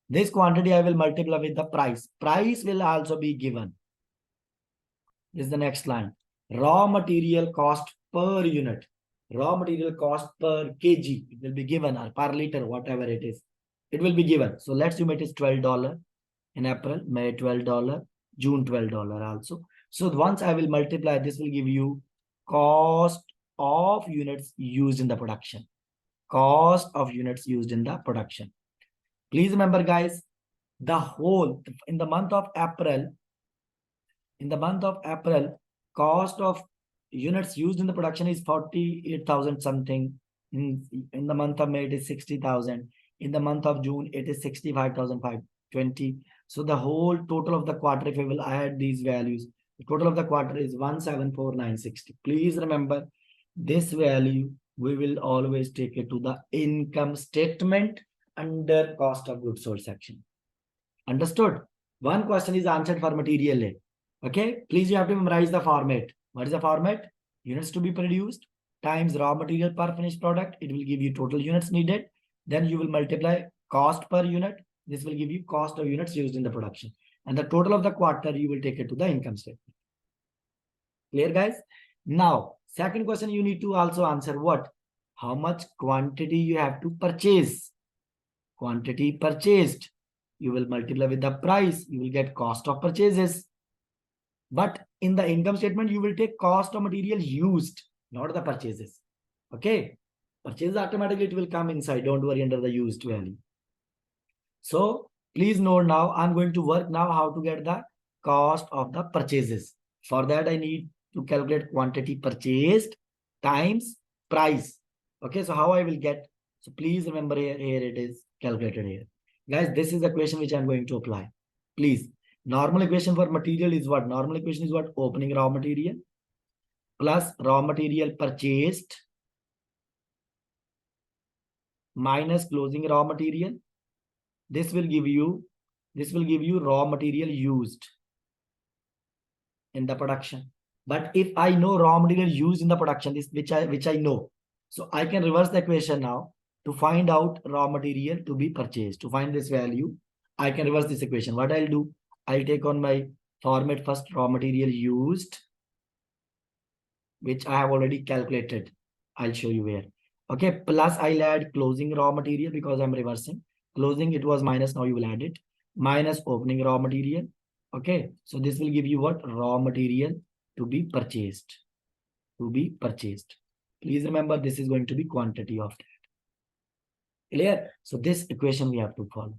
This quantity I will multiply with the price. Price will also be given. This is the next line. Raw material cost per unit. Raw material cost per kg. It will be given, or per liter, whatever it is. It will be given. So let's assume it is $12 in April, May $12, June $12 also. So once I will multiply, this will give you cost of units used in the production. Cost of units used in the production. Please remember, guys, the whole, in the month of April, cost of units used in the production is 48,000 something. In the month of May, it is 60,000. In the month of June, it is 65,520. So the whole total of the quarter, if I will add these values, the total of the quarter is 174,960. Please remember, this value, we will always take it to the income statement under cost of goods sold section. Understood? One question is answered for material A. Okay, please you have to memorize the format. What is the format? Units to be produced times raw material per finished product. It will give you total units needed. Then you will multiply cost per unit. This will give you cost of units used in the production. And the total of the quarter, you will take it to the income statement. Clear, guys? Now, second question you need to also answer what? How much quantity you have to purchase? Quantity purchased. You will multiply with the price. You will get cost of purchases. But in the income statement, you will take cost of material used, not the purchases. Okay. Purchases automatically it will come inside. Don't worry, under the used value. So please note now, I'm going to work now how to get the cost of the purchases. For that, I need to calculate quantity purchased times price. Okay. So how I will get? So please remember here it is calculated here. Guys, this is the question which I'm going to apply. Please. Normal equation for material is what? Normal equation is what? Opening raw material plus raw material purchased minus closing raw material. This will give you raw material used in the production. But if I know raw material used in the production, this which I know, so I can reverse the equation now to find out raw material to be purchased. To find this value, I can reverse this equation. What I'll do? I'll take on my format first, raw material used, which I have already calculated. I'll show you where. Okay, plus I'll add closing raw material because I'm reversing. Closing, it was minus, now you will add it. Minus opening raw material. Okay, so this will give you what? Raw material to be purchased. To be purchased. Please remember, this is going to be quantity of that. Clear? So this equation we have to follow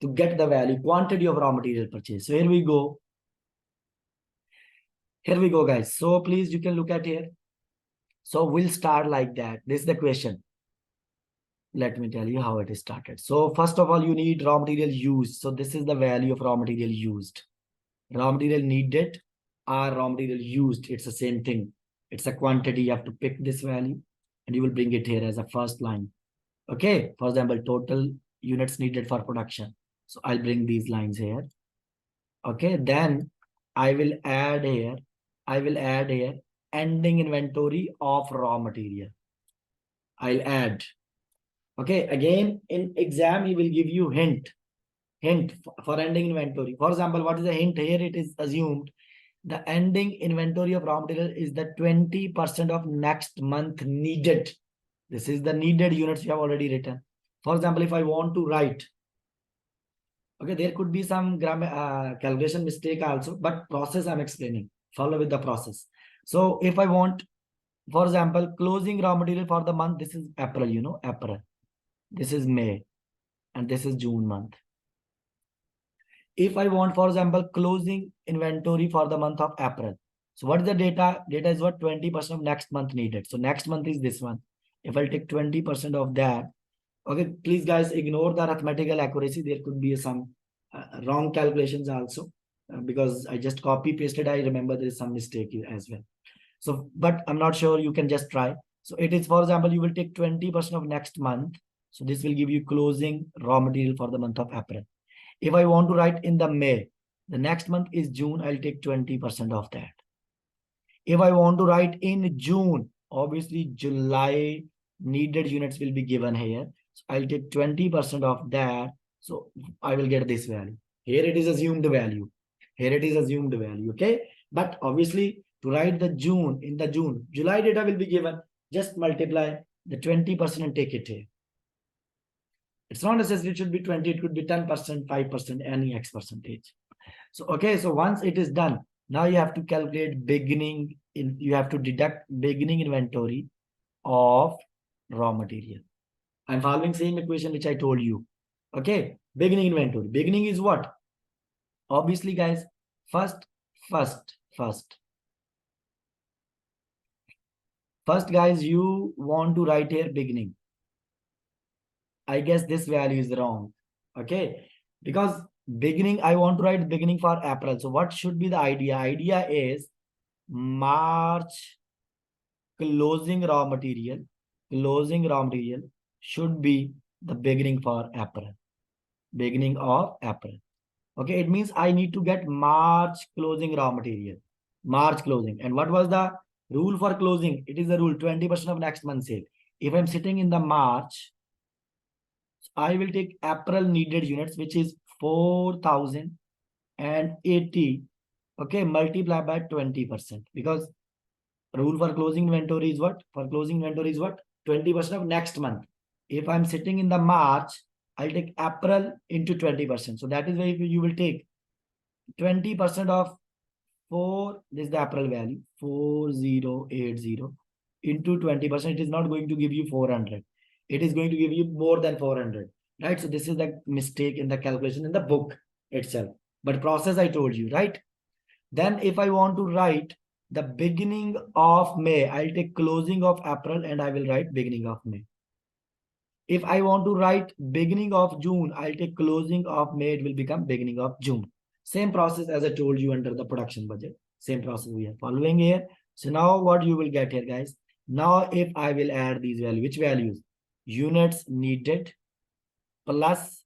to get the value, quantity of raw material purchase. So here we go. Here we go, guys. So please, you can look at here. So we'll start like that. This is the question. Let me tell you how it is started. So first of all, you need raw material used. So this is the value of raw material used. Raw material needed or raw material used. It's the same thing. It's a quantity. You have to pick this value and you will bring it here as a first line. Okay. For example, total units needed for production. So I'll bring these lines here. Okay. Then I will add here. Ending inventory of raw material. I'll add. Okay. Again, in exam, he will give you hint for ending inventory. For example, what is the hint here? It is assumed the ending inventory of raw material is the 20% of next month needed. This is the needed units you have already written. For example, if I want to write, okay, there could be some calculation mistake also, but process I'm explaining. Follow with the process. So if I want, for example, closing raw material for the month, this is April, April. This is May, and this is June month. If I want, for example, closing inventory for the month of April. So what is the data? Data is what? 20% of next month needed. So next month is this one. If I take 20% of that, okay, please guys, ignore the arithmetical accuracy. There could be some wrong calculations also. because I just copy pasted. I remember there is some mistake as well. So, but I'm not sure, you can just try. So it is, for example, you will take 20% of next month. So this will give you closing raw material for the month of April. If I want to write in the May, the next month is June, I'll take 20% of that. If I want to write in June, obviously July needed units will be given here. So I'll take 20% of that. So I will get this value. Here it is assumed value. Here it is assumed value. Okay. But obviously to write the June, in the June, July data will be given. Just multiply the 20% and take it here. It's not necessary it should be 20. It could be 10%, 5%, any X percentage. So, okay. So once it is done, now you have to calculate you have to deduct beginning inventory of raw material. I'm following same equation which I told you. Okay. Beginning inventory. Beginning is what? Obviously, guys, first, guys, you want to write here beginning. I guess this value is wrong. Okay. Because beginning, I want to write beginning for April. So what should be the idea? Idea is March closing raw material should be the beginning for April. Beginning of April. Okay, it means I need to get March closing raw material. March closing. And what was the rule for closing? It is the rule 20% of next month's sale. If I'm sitting in the March, I will take April needed units, which is 4,080. Okay, multiply by 20%. Because rule for closing inventory is what? For closing inventory is what? 20% of next month. If I'm sitting in the March, I'll take April into 20%. So that is why you will take 20% of 4, this is the April value, 4080 into 20%. It is not going to give you 400. It is going to give you more than 400, right? So this is the mistake in the calculation in the book itself. But process I told you, right? Then if I want to write the beginning of May, I'll take closing of April and I will write beginning of May. If I want to write beginning of June, I'll take closing of May, it will become beginning of June. Same process as I told you under the production budget. Same process we are following here. So now what you will get here, guys? Now if I will add these values, which values? Units needed plus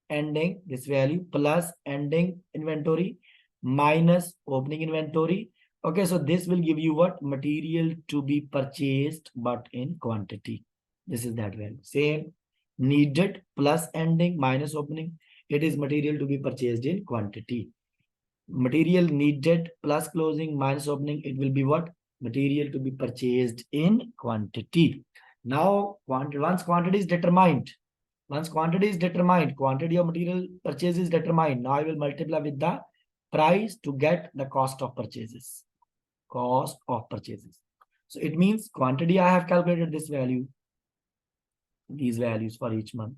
ending, this value, plus ending inventory minus opening inventory. Okay, so this will give you what? Material to be purchased but in quantity. This is that value. Same, needed plus ending minus opening. It is material to be purchased in quantity. Material needed plus closing minus opening. It will be what? Material to be purchased in quantity. Now, once quantity is determined, quantity of material purchase is determined. Now I will multiply with the price to get the cost of purchases. Cost of purchases. So it means quantity I have calculated this value, these values for each month.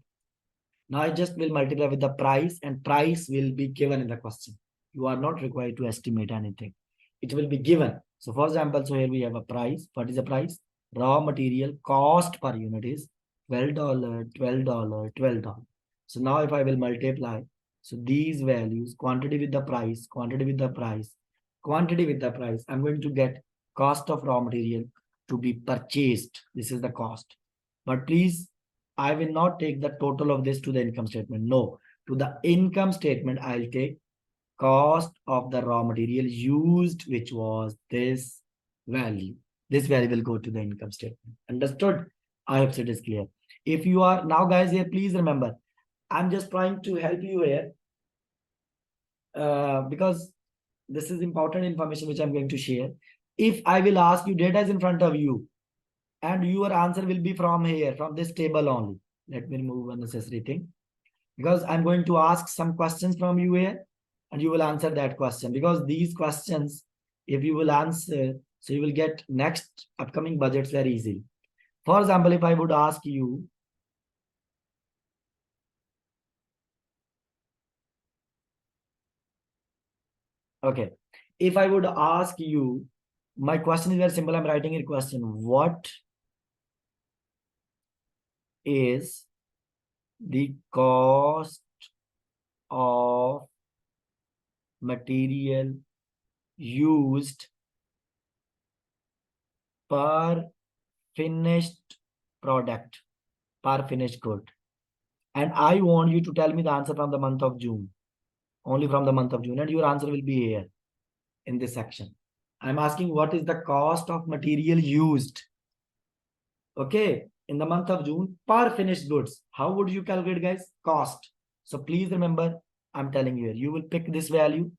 Now I just will multiply with the price, and price will be given in the question. You are not required to estimate anything. It will be given. So for example, so here we have a price. What is the price? Raw material cost per unit is $12, $12, $12. So now if I will multiply, so these values, quantity with the price, quantity with the price, quantity with the price, I'm going to get cost of raw material to be purchased. This is the cost. But please, I will not take the total of this to the income statement. No, to the income statement, I'll take cost of the raw material used, which was this value. This value will go to the income statement. Understood? I hope it is clear. If you are now, guys, here, please remember, I'm just trying to help you here because this is important information which I'm going to share. If I will ask you, data is in front of you, and your answer will be from here, from this table only. Let me remove unnecessary thing, because I'm going to ask some questions from you here, and you will answer that question, because these questions, if you will answer, so you will get next upcoming budgets very easily. For example, if I would ask you, okay, if I would ask you, my question is very simple. I'm writing a question. What is the cost of material used per finished product, per finished good. And I want you to tell me the answer from the month of June, only from the month of June. And your answer will be here in this section. I'm asking what is the cost of material used, okay, in the month of June per finished goods. How would you calculate, guys? Cost. So please remember, I'm telling you here, you will pick this value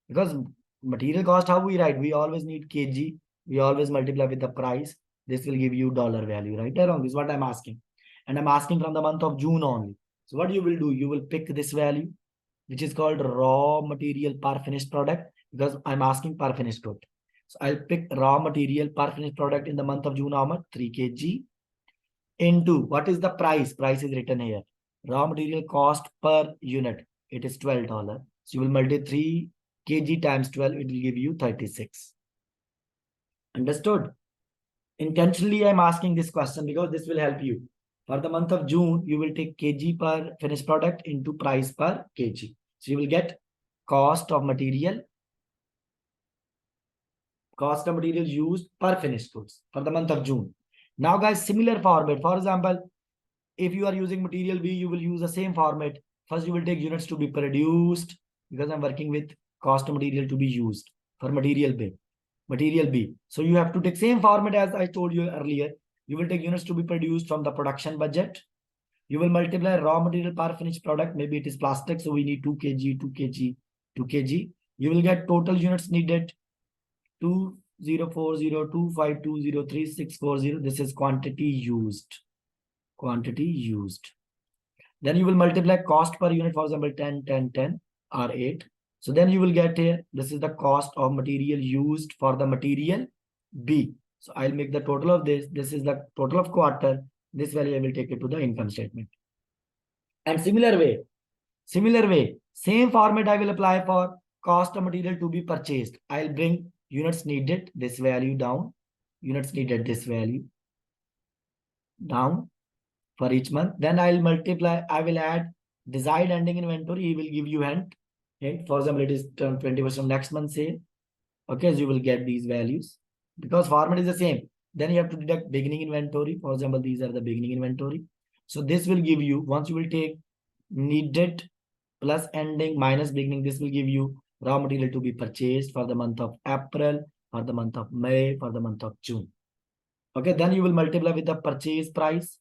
because material cost, how we write? We always need kg. We always multiply with the price. This will give you dollar value, right or wrong? This is what I'm asking. And I'm asking from the month of June only. So what you will do, you will pick this value, which is called raw material per finished product, because I'm asking per finished good. So I'll pick raw material per finished product in the month of June, how much? 3 kg into what is the price? Price is written here. Raw material cost per unit. It is $12. So you will multiply 3 kg times 12. It will give you 36. Understood? Intentionally, I'm asking this question because this will help you. For the month of June, you will take kg per finished product into price per kg. So you will get cost of material used per finished goods for the month of June. Now, guys, similar format. For example, if you are using material B, you will use the same format. First, you will take units to be produced because I'm working with cost of material to be used for material B. Material B. So you have to take same format as I told you earlier. You will take units to be produced from the production budget. You will multiply raw material per finished product. Maybe it is plastic, so we need 2 kg, 2 kg, 2 kg. You will get total units needed 204025203640. This is quantity used. Quantity used. Then you will multiply cost per unit, for example, 10, 10, 10 or 8. So then you will get here, this is the cost of material used for the material B. So I'll make the total of this. This is the total of quarter. This value I will take it to the income statement. And similar way, same format I will apply for cost of material to be purchased. I'll bring units needed, this value down, units needed, this value down for each month. Then I'll multiply, I will add desired ending inventory. He will give you hint. For example, it is 20% next month sale. Okay, so you will get these values because format is the same. Then you have to deduct beginning inventory. For example, these are the beginning inventory. So this will give you, once you will take needed plus ending minus beginning, this will give you raw material to be purchased for the month of April, for the month of May, for the month of June. Okay, then you will multiply with the purchase price.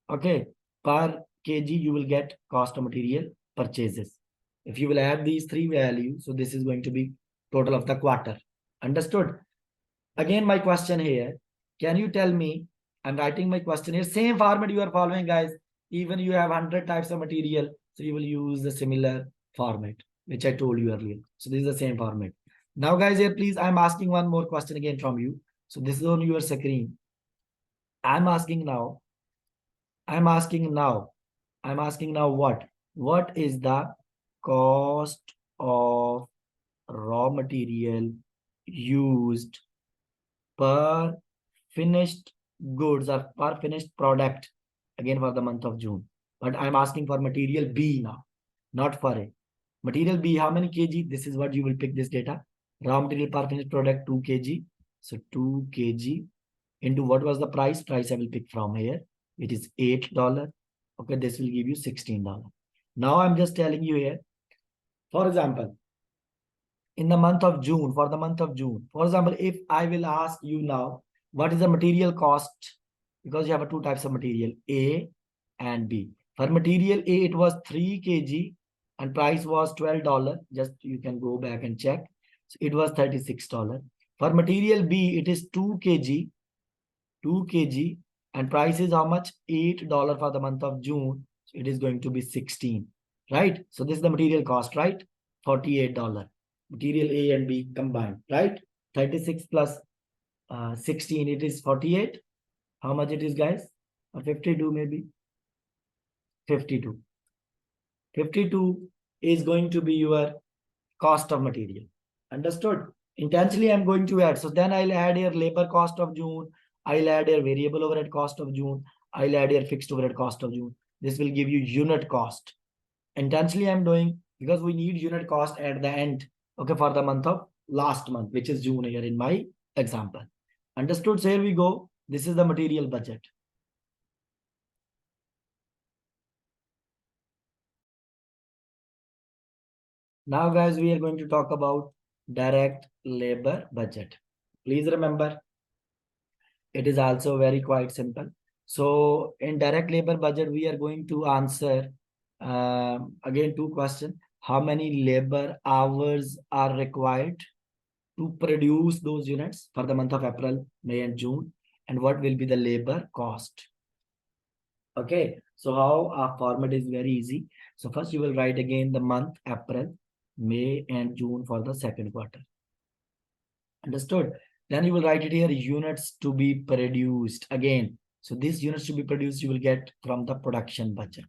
Okay, per kg, you will get cost of material purchases. If you will add these three values, so this is going to be total of the quarter. Understood? Again, my question here, can you tell me, I'm writing my question here, same format you are following, guys. Even you have 100 types of material, so you will use the similar format, which I told you earlier. So this is the same format. Now, guys, here, please, I'm asking one more question again from you. So this is on your screen. I'm asking now what? What is the cost of raw material used per finished goods or per finished product, again for the month of June? But I'm asking for material B now, not for A. Material B, how many kg? This is what you will pick this data. Raw material per finished product, 2 kg. So 2 kg into what was the price? Price I will pick from here. It is $8. Okay, this will give you $16. Now I'm just telling you here, for example, in the month of June, for example, if I will ask you now, what is the material cost? Because you have two types of material, A and B. For material A, it was 3 kg and price was $12. Just you can go back and check. So it was $36. For material B, it is 2 kg, and price is how much? $8 for the month of June. So it is going to be 16, right? So this is the material cost, right? $48. Material A and B combined, right? 36 plus 16, it is 48. How much it is, guys? Or 52 maybe? 52. 52 is going to be your cost of material. Understood? Intentionally, I'm going to add. So then I'll add here labor cost of June. I'll add here variable overhead cost of June. I'll add here fixed overhead cost of June. This will give you unit cost. Intentionally, I'm doing because we need unit cost at the end Okay, for the month of last month, which is June here in my example. Understood? So here we go. This is the material budget. Now, guys, we are going to talk about direct labor budget. Please remember, it is also very quite simple. So in direct labor budget, we are going to answer again two questions. How many labor hours are required to produce those units for the month of April, May, and June? And what will be the labor cost? Okay, so how our format is very easy. So first you will write again the month April, May, and June for the second quarter. Understood? Then you will write it here, units to be produced again. So these units to be produced, you will get from the production budget.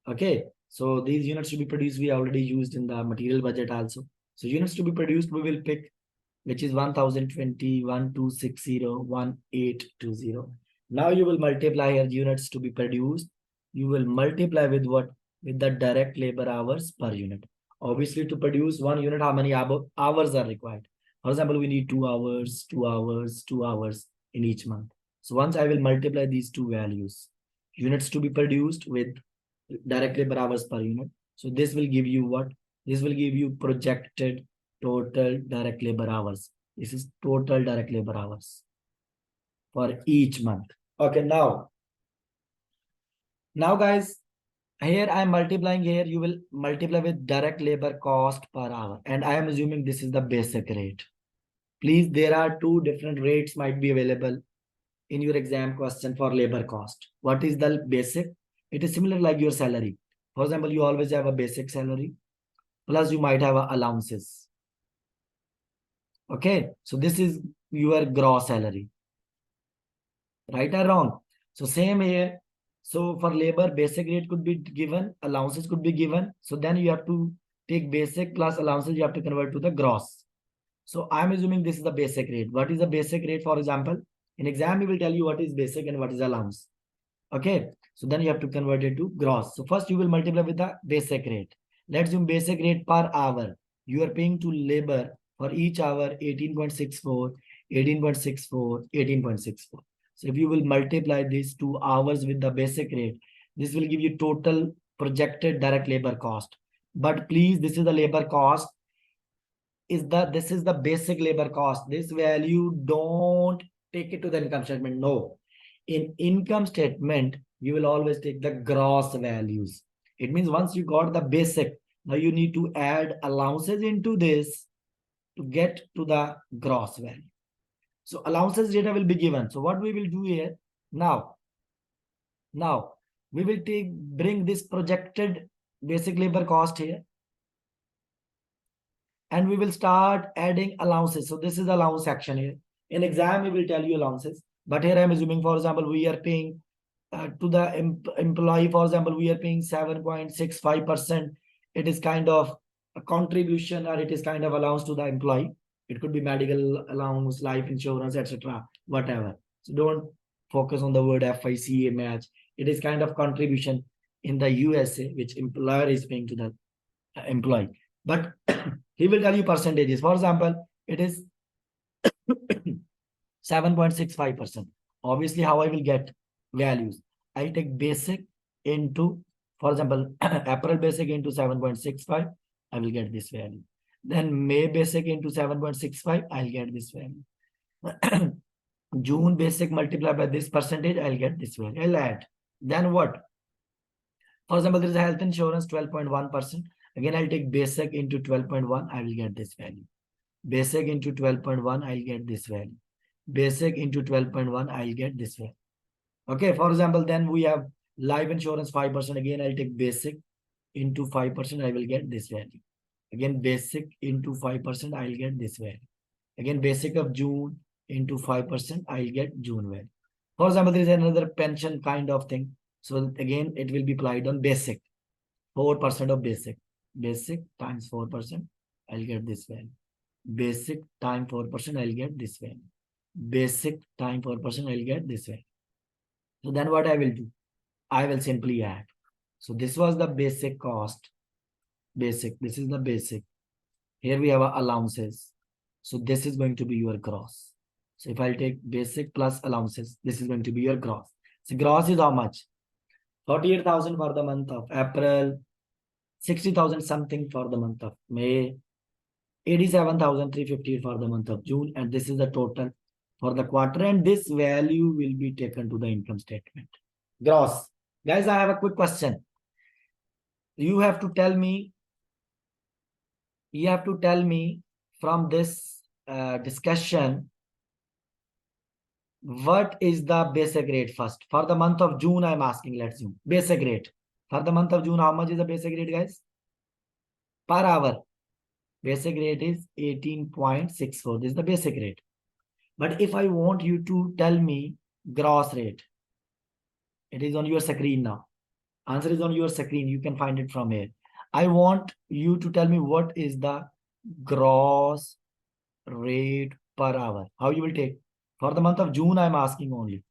Okay, so these units to be produced, we already used in the material budget also. So units to be produced, we will pick, which is 1020, 1260, 1820. Now you will multiply here units to be produced. You will multiply with what? With the direct labor hours per unit. Obviously, to produce one unit, how many hours are required? For example, we need 2 hours, 2 hours, 2 hours in each month. So once I will multiply these two values, units to be produced with direct labor hours per unit. So this will give you what? This will give you projected total direct labor hours. This is total direct labor hours for each month. Okay, now guys, here I am multiplying here. You will multiply with direct labor cost per hour. And I am assuming this is the basic rate. Please, there are two different rates might be available in your exam question for labor cost. What is the basic? It is similar like your salary. For example, you always have a basic salary, plus you might have allowances. Okay, so this is your gross salary. Right or wrong? So same here. So for labor, basic rate could be given, allowances could be given. So then you have to take basic plus allowances, you have to convert to the gross. So I'm assuming this is the basic rate. What is the basic rate, for example? In exam, we will tell you what is basic and what is allowance. Okay, so then you have to convert it to gross. So first you will multiply with the basic rate. Let's assume basic rate per hour. You are paying to labor for each hour 18.64, 18.64, 18.64. So if you will multiply these 2 hours with the basic rate, this will give you total projected direct labor cost. But please, this is the labor cost. This is the basic labor cost. This value, don't take it to the income statement. No. In income statement, you will always take the gross values. It means once you got the basic, now you need to add allowances into this to get to the gross value. So allowances data will be given. So what we will do here now we will bring this projected basic labor cost here, and we will start adding allowances. So this is the allowance section here. In exam, we will tell you allowances, but here I'm assuming, for example, we are paying to the employee, for example, we are paying 7.65%. It is kind of a contribution, or it is kind of allowance to the employee. It could be medical allowance, life insurance, etc. Whatever. So don't focus on the word FICA match. It is kind of contribution in the USA, which employer is paying to the employee. But he will tell you percentages. For example, it is 7.65%. Obviously, how I will get values? I take basic into, for example, April basic into 7.65, I will get this value. Then May basic into 7.65, I'll get this value. June basic multiplied by this percentage, I'll get this value. I'll add. Then what? For example, there is a health insurance 12.1%. Again, I'll take basic into 12.1, I will get this value. Basic into 12.1, I'll get this value. Basic into 12.1, I'll get this value. Okay, for example, then we have life insurance 5%. Again, I'll take basic into 5%, I will get this value. Again, basic into 5%, I'll get this value. Again, basic of June into 5%, I'll get June value. For example, there is another pension kind of thing. So again, it will be applied on basic. 4% of basic. Basic times 4%, I'll get this value. Basic times 4%, I'll get this value. Basic times 4%, I'll get this value. So then what I will do? I will simply add. So this was the basic cost. Basic. This is the basic. Here we have allowances. So this is going to be your gross. So if I take basic plus allowances, this is going to be your gross. So gross is how much? 48,000 for the month of April, 60,000 something for the month of May, 87,350 for the month of June, and this is the total for the quarter, and this value will be taken to the income statement. Gross. Guys, I have a quick question. You have to tell me from this discussion, what is the basic rate first? For the month of June, I'm asking, let's zoom. Basic rate. For the month of June, how much is the basic rate, guys? Per hour. Basic rate is 18.64. This is the basic rate. But if I want you to tell me gross rate, it is on your screen now. Answer is on your screen. You can find it from here. I want you to tell me what is the gross rate per hour. How you will take? For the month of June, I'm asking only.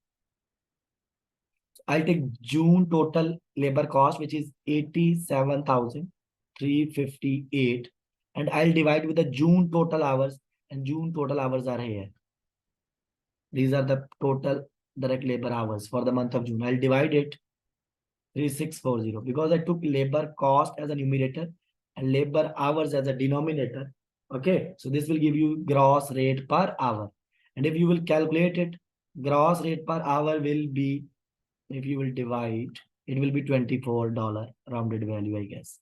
I'll take June total labor cost, which is 87,358. And I'll divide with the June total hours. And June total hours are here. These are the total direct labor hours for the month of June. I'll divide it 3640 because I took labor cost as a numerator and labor hours as a denominator. Okay, so this will give you gross rate per hour. And if you will calculate it, gross rate per hour will be, if you will divide, it will be $24 rounded value, I guess.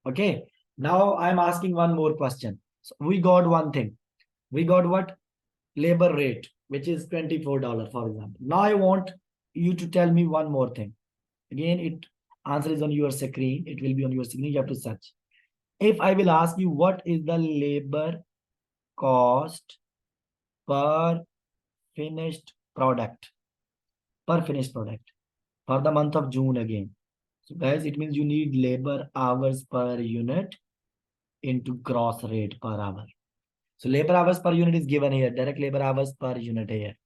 Okay, now I'm asking one more question. So we got one thing. We got what? Labor rate, which is $24, for example. Now I want you to tell me one more thing. Again, answer is on your screen. It will be on your screen. You have to search. If I will ask you what is the labor cost per finished product, for the month of June again. So guys, it means you need labor hours per unit into gross rate per hour. So labor hours per unit is given here. Direct labor hours per unit here.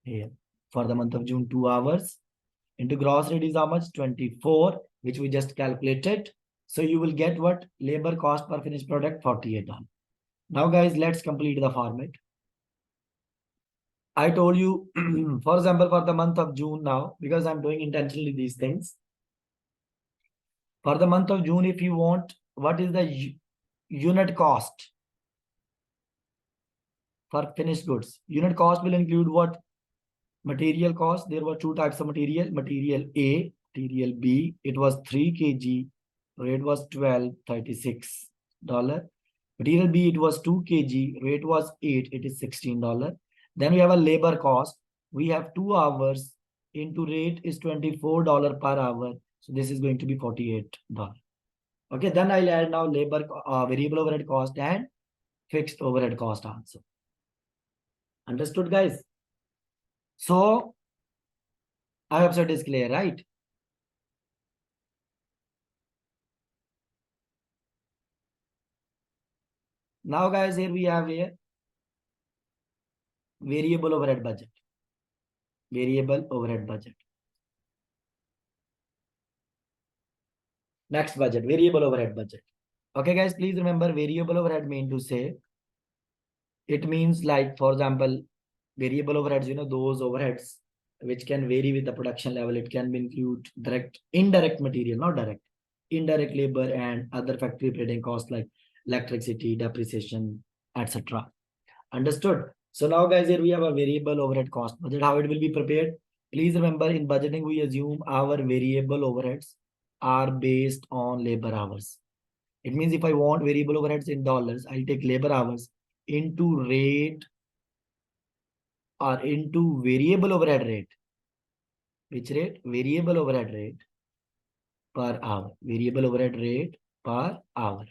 Here. For the month of June, 2 hours. Into gross rate is how much? 24, which we just calculated. So you will get what? Labor cost per finished product, $48. Now guys, let's complete the format. I told you, for example, for the month of June now, because I'm doing intentionally these things. For the month of June, if you want, what is the unit cost for finished goods? Unit cost will include what? Material cost. There were 2 types of material. Material A, material B. It was 3 kg. Rate was $12.36. Material B, it was 2 kg. Rate was 8. It is $16. Then we have a labor cost. We have 2 hours into rate is $24 per hour. So this is going to be $48. Okay, then I'll add now labor, variable overhead cost and fixed overhead cost also. Understood, guys? So I hope it is clear, right? Now, guys, here we have a variable overhead budget. Variable overhead budget. Next budget, variable overhead budget. Okay, guys, please remember variable overhead mean to say, it means like, for example, variable overheads, those overheads which can vary with the production level. It can include direct, indirect material, not direct, indirect labor and other factory operating costs like electricity, depreciation, etc. Understood? So now, guys, here we have a variable overhead cost budget. How it will be prepared? Please remember, in budgeting, we assume our variable overheads are based on labor hours. It means if I want variable overheads in dollars, I'll take labor hours into rate or into variable overhead rate. Which rate? Variable overhead rate per hour. Variable overhead rate per hour.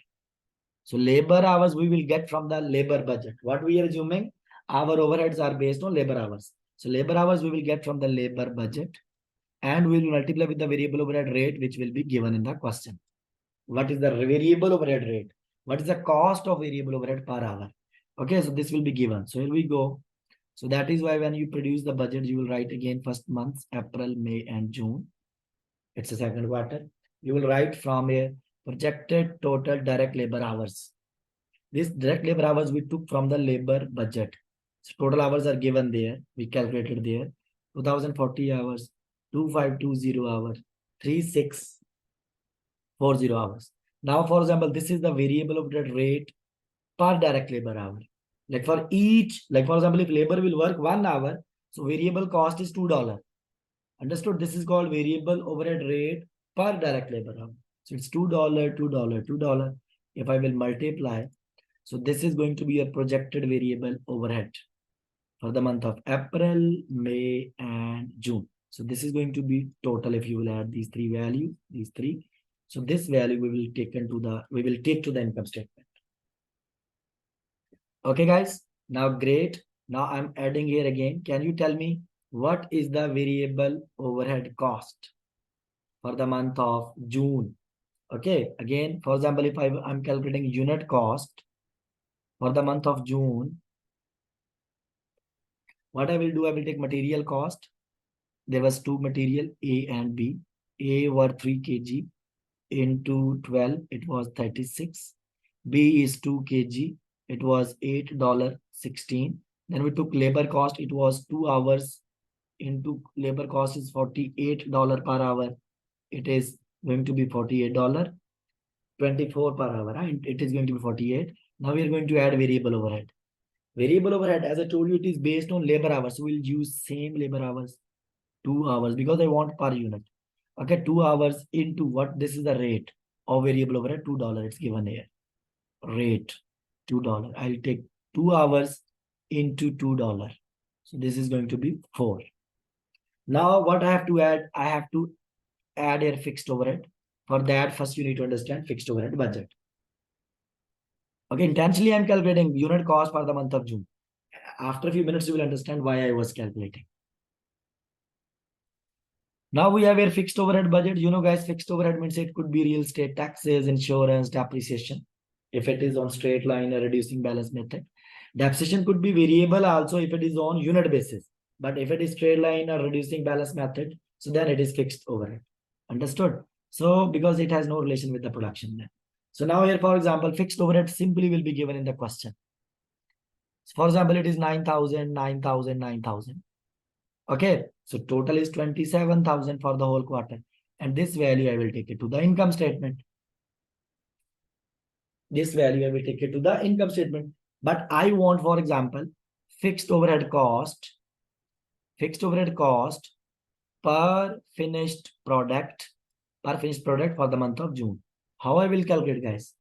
So labor hours we will get from the labor budget. What we are assuming? Our overheads are based on labor hours. So labor hours we will get from the labor budget and we will multiply with the variable overhead rate which will be given in the question. What is the variable overhead rate? What is the cost of variable overhead per hour? Okay, so this will be given. So here we go. So that is why when you produce the budget, you will write again first months, April, May, and June. It's a second quarter. You will write from a projected total direct labor hours. This direct labor hours we took from the labor budget. So total hours are given there. We calculated there. 2040 hours, 2520 hours, 3640 hours. Now, for example, this is the variable overhead rate per direct labor hour. Like for each, like for example, if labor will work 1 hour, so variable cost is $2. Understood? This is called variable overhead rate per direct labor hour. So it's $2, $2, $2. If I will multiply, so this is going to be a projected variable overhead for the month of April, May, and June. So this is going to be total if you will add these three values, these three. So this value we will take to the income statement. Okay, guys. Now great. Now I'm adding here again. Can you tell me what is the variable overhead cost for the month of June? Okay, again, for example, if I'm calculating unit cost for the month of June, what I will do, I will take material cost. There was two material, A and B. A were 3 kg into 12, it was 36. B is 2 kg, it was $8.16. Then we took labor cost, it was 2 hours into labor cost is $48 per hour. It is going to be $48, 24 per hour, right? It is going to be 48. Now we are going to add variable overhead. Variable overhead, as I told you, it is based on labor hours. So we'll use same labor hours, 2 hours, because I want per unit. Okay, 2 hours into what? This is the rate of variable overhead, $2. It's given here. Rate, $2. I'll take 2 hours into $2. So this is going to be 4. Now what I have to add? I have to add a fixed overhead. For that, first you need to understand fixed overhead budget. Okay, intentionally I'm calculating unit cost for the month of June. After a few minutes, you will understand why I was calculating. Now we have a fixed overhead budget. You know, guys, fixed overhead means it could be real estate taxes, insurance, depreciation. If it is on straight line or reducing balance method. Depreciation could be variable also if it is on unit basis. But if it is straight line or reducing balance method, so then it is fixed overhead. Understood? So because it has no relation with the production then. So now here, for example, fixed overhead simply will be given in the question. So for example, it is 9,000, 9,000, 9,000. Okay, so total is 27,000 for the whole quarter. And this value I will take it to the income statement. This value I will take it to the income statement. But I want, for example, fixed overhead cost per finished product for the month of June. How I will calculate, guys?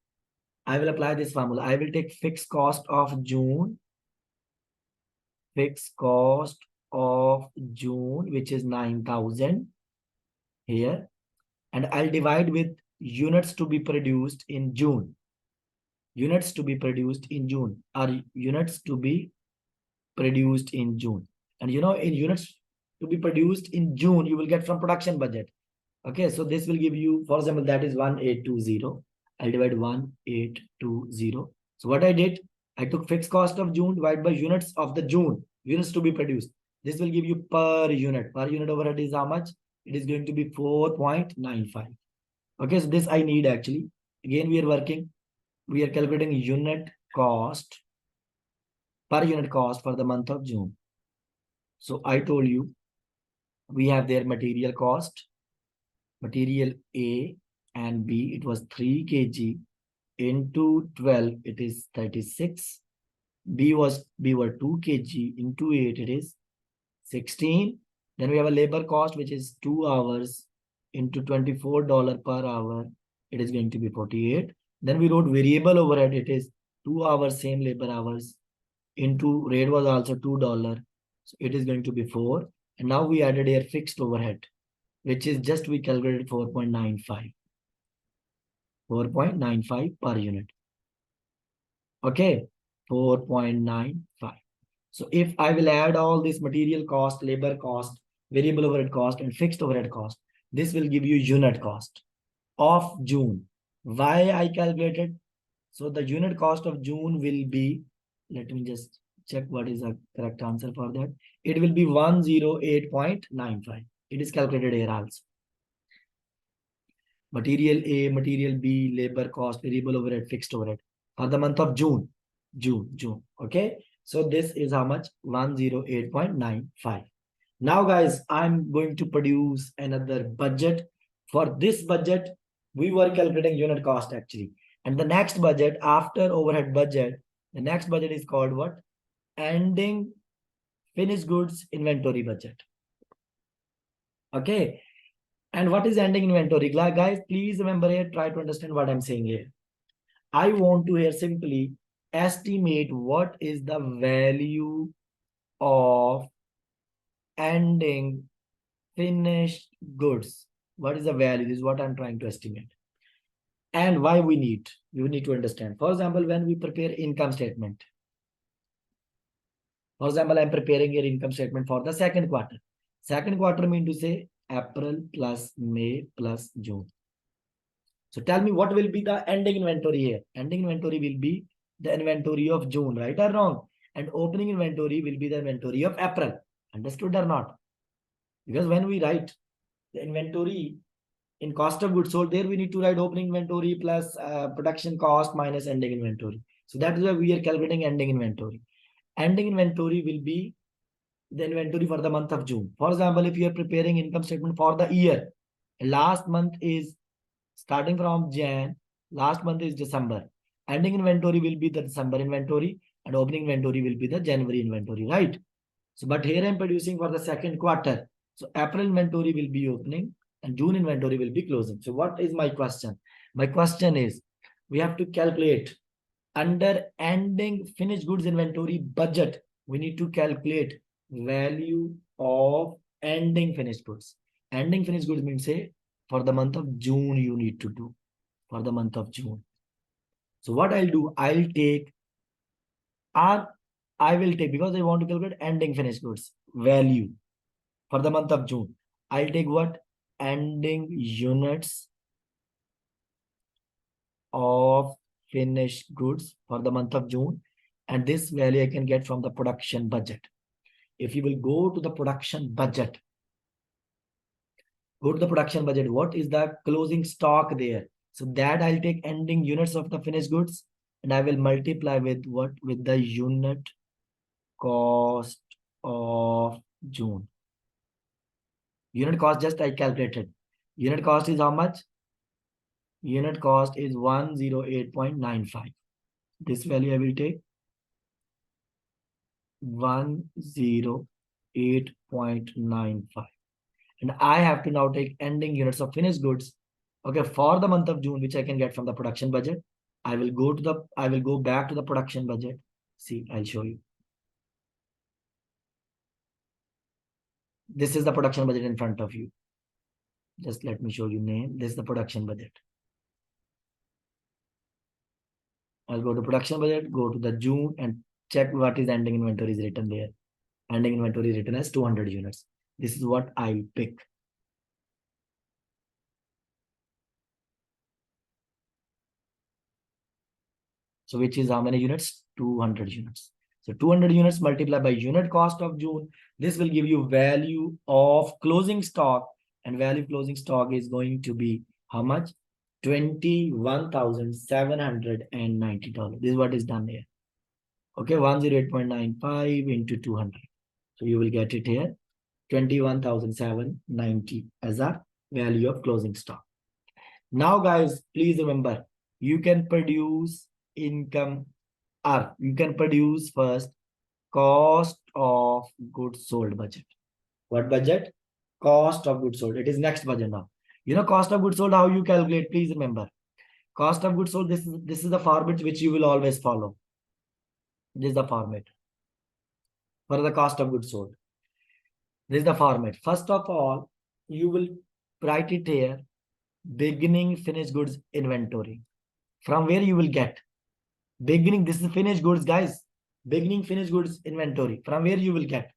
I will apply this formula. I will take fixed cost of June, which is 9,000 here, and I'll divide with units to be produced in June. Units to be produced in June. And you know, in units to be produced in June, you will get from production budget. Okay, so this will give you, for example, that is 1820. I'll divide 1820. So what I did, I took fixed cost of June divided by units of the June, units to be produced. This will give you per unit. Per unit overhead is how much? It is going to be 4.95. Okay, so this I need actually. Again, we are calculating unit cost, per unit cost for the month of June. So I told you, we have their material cost, material A and B, it was 3 kg into 12, it is 36. B were 2 kg into 8, it is 16. Then we have a labor cost, which is 2 hours into $24 per hour. It is going to be 48. Then we wrote variable overhead. It is 2 hours, same labor hours into rate was also $2. So it is going to be 4. And now we added here fixed overhead, which is just we calculated 4.95. 4.95 per unit. Okay, 4.95. So if I will add all this material cost, labor cost, variable overhead cost, and fixed overhead cost, this will give you unit cost of June. Why I calculated? So the unit cost of June will be, let me just check what is the correct answer for that. It will be 108.95. It is calculated here also. Material A, material B, labor cost, variable overhead, fixed overhead. for the month of June. June. Okay. So this is how much? 108.95. Now, guys, I'm going to produce another budget. For this budget, we were calculating unit cost actually. And the next budget after overhead budget, the next budget is called what? Ending finished goods inventory budget. Okay. And what is ending inventory? Guys, please remember here, try to understand what I'm saying here. I want to here simply estimate what is the value of ending finished goods. What is the value? This is what I'm trying to estimate. And why we need. You need to understand. For example, when we prepare income statement. For example, I'm preparing your income statement for the second quarter. Second quarter mean to say April plus May plus June. So tell me what will be the ending inventory here. Ending inventory will be the inventory of June, right or wrong? And opening inventory will be the inventory of April. Understood or not? Because when we write the inventory in cost of goods sold, there we need to write opening inventory plus production cost minus ending inventory. So that is why we are calculating ending inventory. Ending inventory will be the inventory for the month of June. For example, if you are preparing income statement for the year, last month is starting from Jan, last month is December. Ending inventory will be the December inventory and opening inventory will be the January inventory, right? So, but here I'm producing for the second quarter. So April inventory will be opening and June inventory will be closing. So what is my question? My question is, we have to calculate under ending finished goods inventory budget. We need to calculate value of ending finished goods. Ending finished goods means say for the month of June you need to do for the month of June. So what I'll do, I'll take I will take because I want to calculate ending finished goods value for the month of June. I'll take what? Ending units of finished goods for the month of June. And this value I can get from the production budget. If you will go to the production budget, what is the closing stock there? So that I'll take ending units of the finished goods and I will multiply with what? With the unit cost of June. Unit cost just I calculated. Unit cost is how much? Unit cost is 108.95. This value I will take 108.95. And I have to now take ending units of finished goods. Okay, for the month of June, which I can get from the production budget. I will go back to the production budget. See, I'll show you. This is the production budget in front of you. Just let me show you name. This is the production budget. I'll go to production budget, go to the June and check what is ending inventory is written there. Ending inventory is written as 200 units. This is what I pick. So which is how many units? 200 units. So 200 units multiplied by unit cost of June. This will give you value of closing stock, and value of closing stock is going to be how much? $21,790. This is what is done here. Okay, 108.95 into 200. So you will get it here, 21,790 as a value of closing stock. Now, guys, please remember, you can produce income, or you can produce first cost of goods sold budget. What budget? Cost of goods sold. It is next budget now. You know, cost of goods sold, how you calculate, please remember. Cost of goods sold, this is the format which you will always follow. This is the format for the cost of goods sold. This is the format. First of all, you will write it here, beginning finished goods inventory. From where you will get beginning, this is finished goods, guys. Beginning finished goods inventory. From where you will get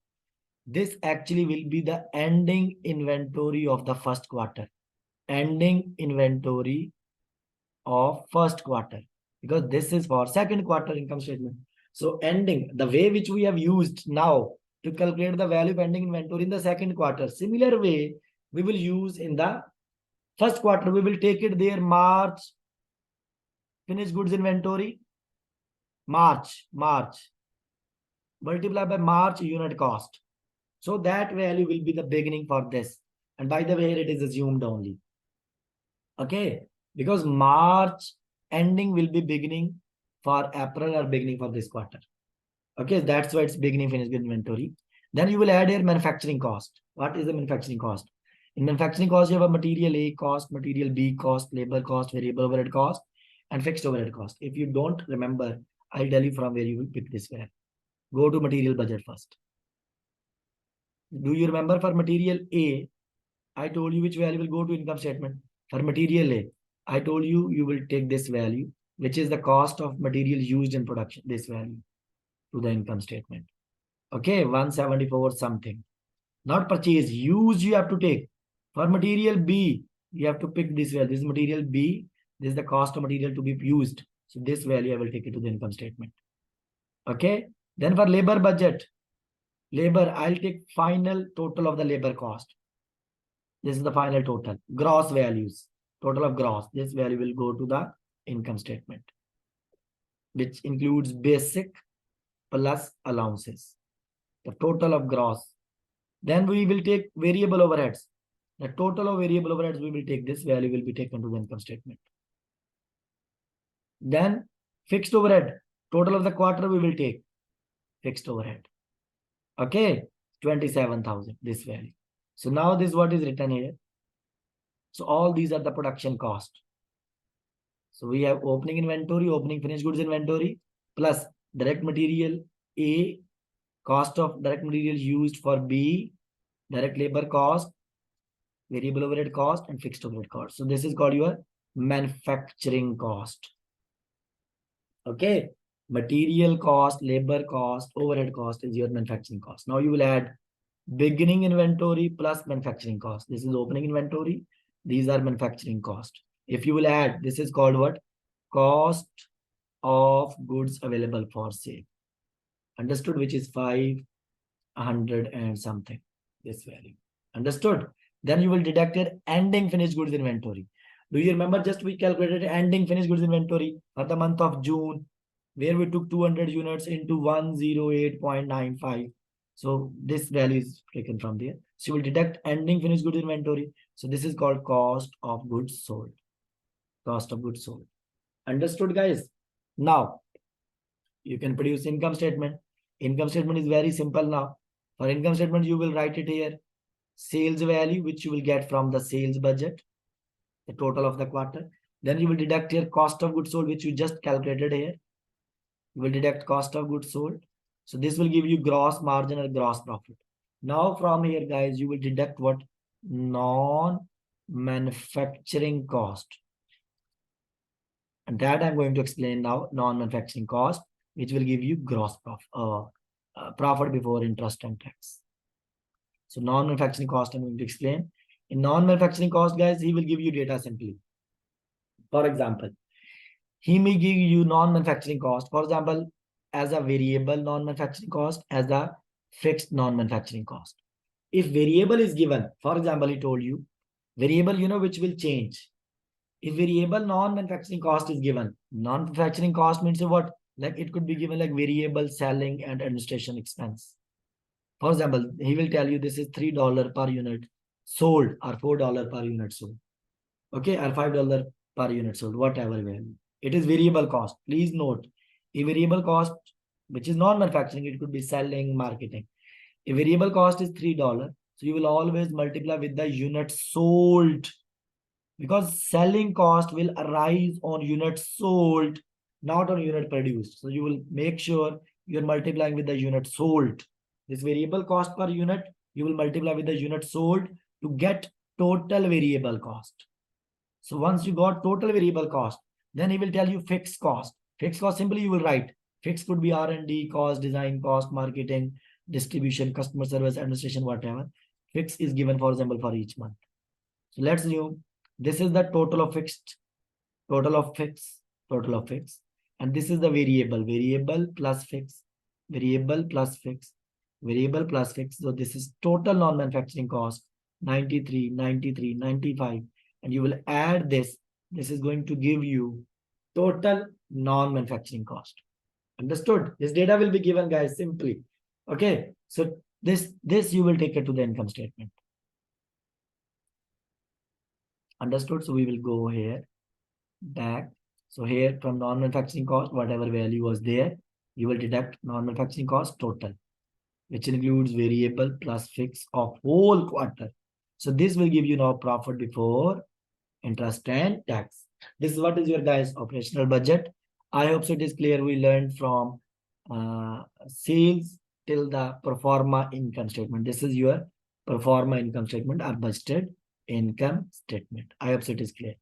this actually will be the ending inventory of the first quarter. Ending inventory of first quarter, because this is for second quarter income statement. So ending, the way which we have used now to calculate the value of ending inventory in the second quarter, similar way we will use in the first quarter. We will take it there, March finished goods inventory, March, multiply by March unit cost. So that value will be the beginning for this. And by the way, it is assumed only. Okay, because March ending will be beginning for April or beginning for this quarter. Okay, that's why it's beginning finished good inventory. Then you will add your manufacturing cost. What is the manufacturing cost? In manufacturing cost, you have a material A cost, material B cost, labor cost, variable overhead cost, and fixed overhead cost. If you don't remember, I'll tell you from where you will pick this value. Go to material budget first. Do you remember for material A, I told you which value will go to income statement. For material A, I told you you will take this value, which is the cost of material used in production, this value to the income statement. Okay, 174 something. Not purchase, use you have to take. For material B, you have to pick this value. This is material B. This is the cost of material to be used. So this value I will take it to the income statement. Okay. Then for labor budget, labor, I'll take final total of the labor cost. This is the final total. Gross values, total of gross. This value will go to the income statement, which includes basic plus allowances. The total of gross. Then we will take variable overheads. The total of variable overheads we will take. This value will be taken to the income statement. Then fixed overhead. Total of the quarter we will take. Fixed overhead. Okay. 27,000. This value. So now this is what is written here. So all these are the production cost. So we have opening inventory, opening finished goods inventory, plus direct material A, cost of direct material used for B, direct labor cost, variable overhead cost, and fixed overhead cost. So this is called your manufacturing cost. Okay. Material cost, labor cost, overhead cost is your manufacturing cost. Now you will add beginning inventory plus manufacturing cost. This is opening inventory. These are manufacturing cost. If you will add, this is called what? Cost of goods available for sale. Understood? Which is 500 and something. This value. Understood? Then you will deduct your ending finished goods inventory. Do you remember just we calculated ending finished goods inventory for the month of June, where we took 200 units into 108.95. So this value is taken from there. So you will deduct ending finished goods inventory. So this is called cost of goods sold. Cost of goods sold. Understood, guys? Now, you can produce income statement. Income statement is very simple now. For income statement, you will write it here. Sales value, which you will get from the sales budget, the total of the quarter. Then you will deduct your cost of goods sold, which you just calculated here. You will deduct cost of goods sold. So this will give you gross margin or gross profit. Now from here, guys, you will deduct what? Non-manufacturing cost. And that I'm going to explain now, non-manufacturing cost, which will give you gross profit, profit before interest and tax. So non-manufacturing cost I'm going to explain. In non-manufacturing cost, guys, he will give you data simply. For example, he may give you non-manufacturing cost, for example, as a variable non-manufacturing cost, as a fixed non-manufacturing cost. If variable is given, for example, he told you, variable, which will change. If variable non-manufacturing cost is given, non-manufacturing cost means what? Like it could be given like variable selling and administration expense. For example, he will tell you this is $3 per unit sold or $4 per unit sold. Okay, or $5 per unit sold, whatever value. It is variable cost. Please note, a variable cost, which is non-manufacturing, it could be selling, marketing. A variable cost is $3. So you will always multiply with the unit sold, because selling cost will arise on unit sold, not on unit produced. So you will make sure you're multiplying with the unit sold. This variable cost per unit, you will multiply with the unit sold to get total variable cost. So once you got total variable cost, then he will tell you fixed cost. Fixed cost, simply you will write. Fixed could be R&D cost, design cost, marketing, distribution, customer service, administration, whatever. Fixed is given, for example, for each month. So let's assume this is the total of fixed, total of fixed, total of fixed. And this is the variable plus fixed, variable plus fixed, variable plus fixed. So this is total non-manufacturing cost, 93, 93, 95. And you will add this. This is going to give you total non-manufacturing cost. Understood? This data will be given, guys, simply. Okay. So this you will take it to the income statement. Understood? So we will go here back. So here from non-manufacturing cost, whatever value was there, you will deduct non-manufacturing cost total, which includes variable plus fixed of whole quarter. So this will give you now profit before interest and tax. This is what is your guys operational budget. I hope so it is clear. We learned from sales till the proforma income statement. This is your proforma income statement or budgeted income statement. I hope so it is clear.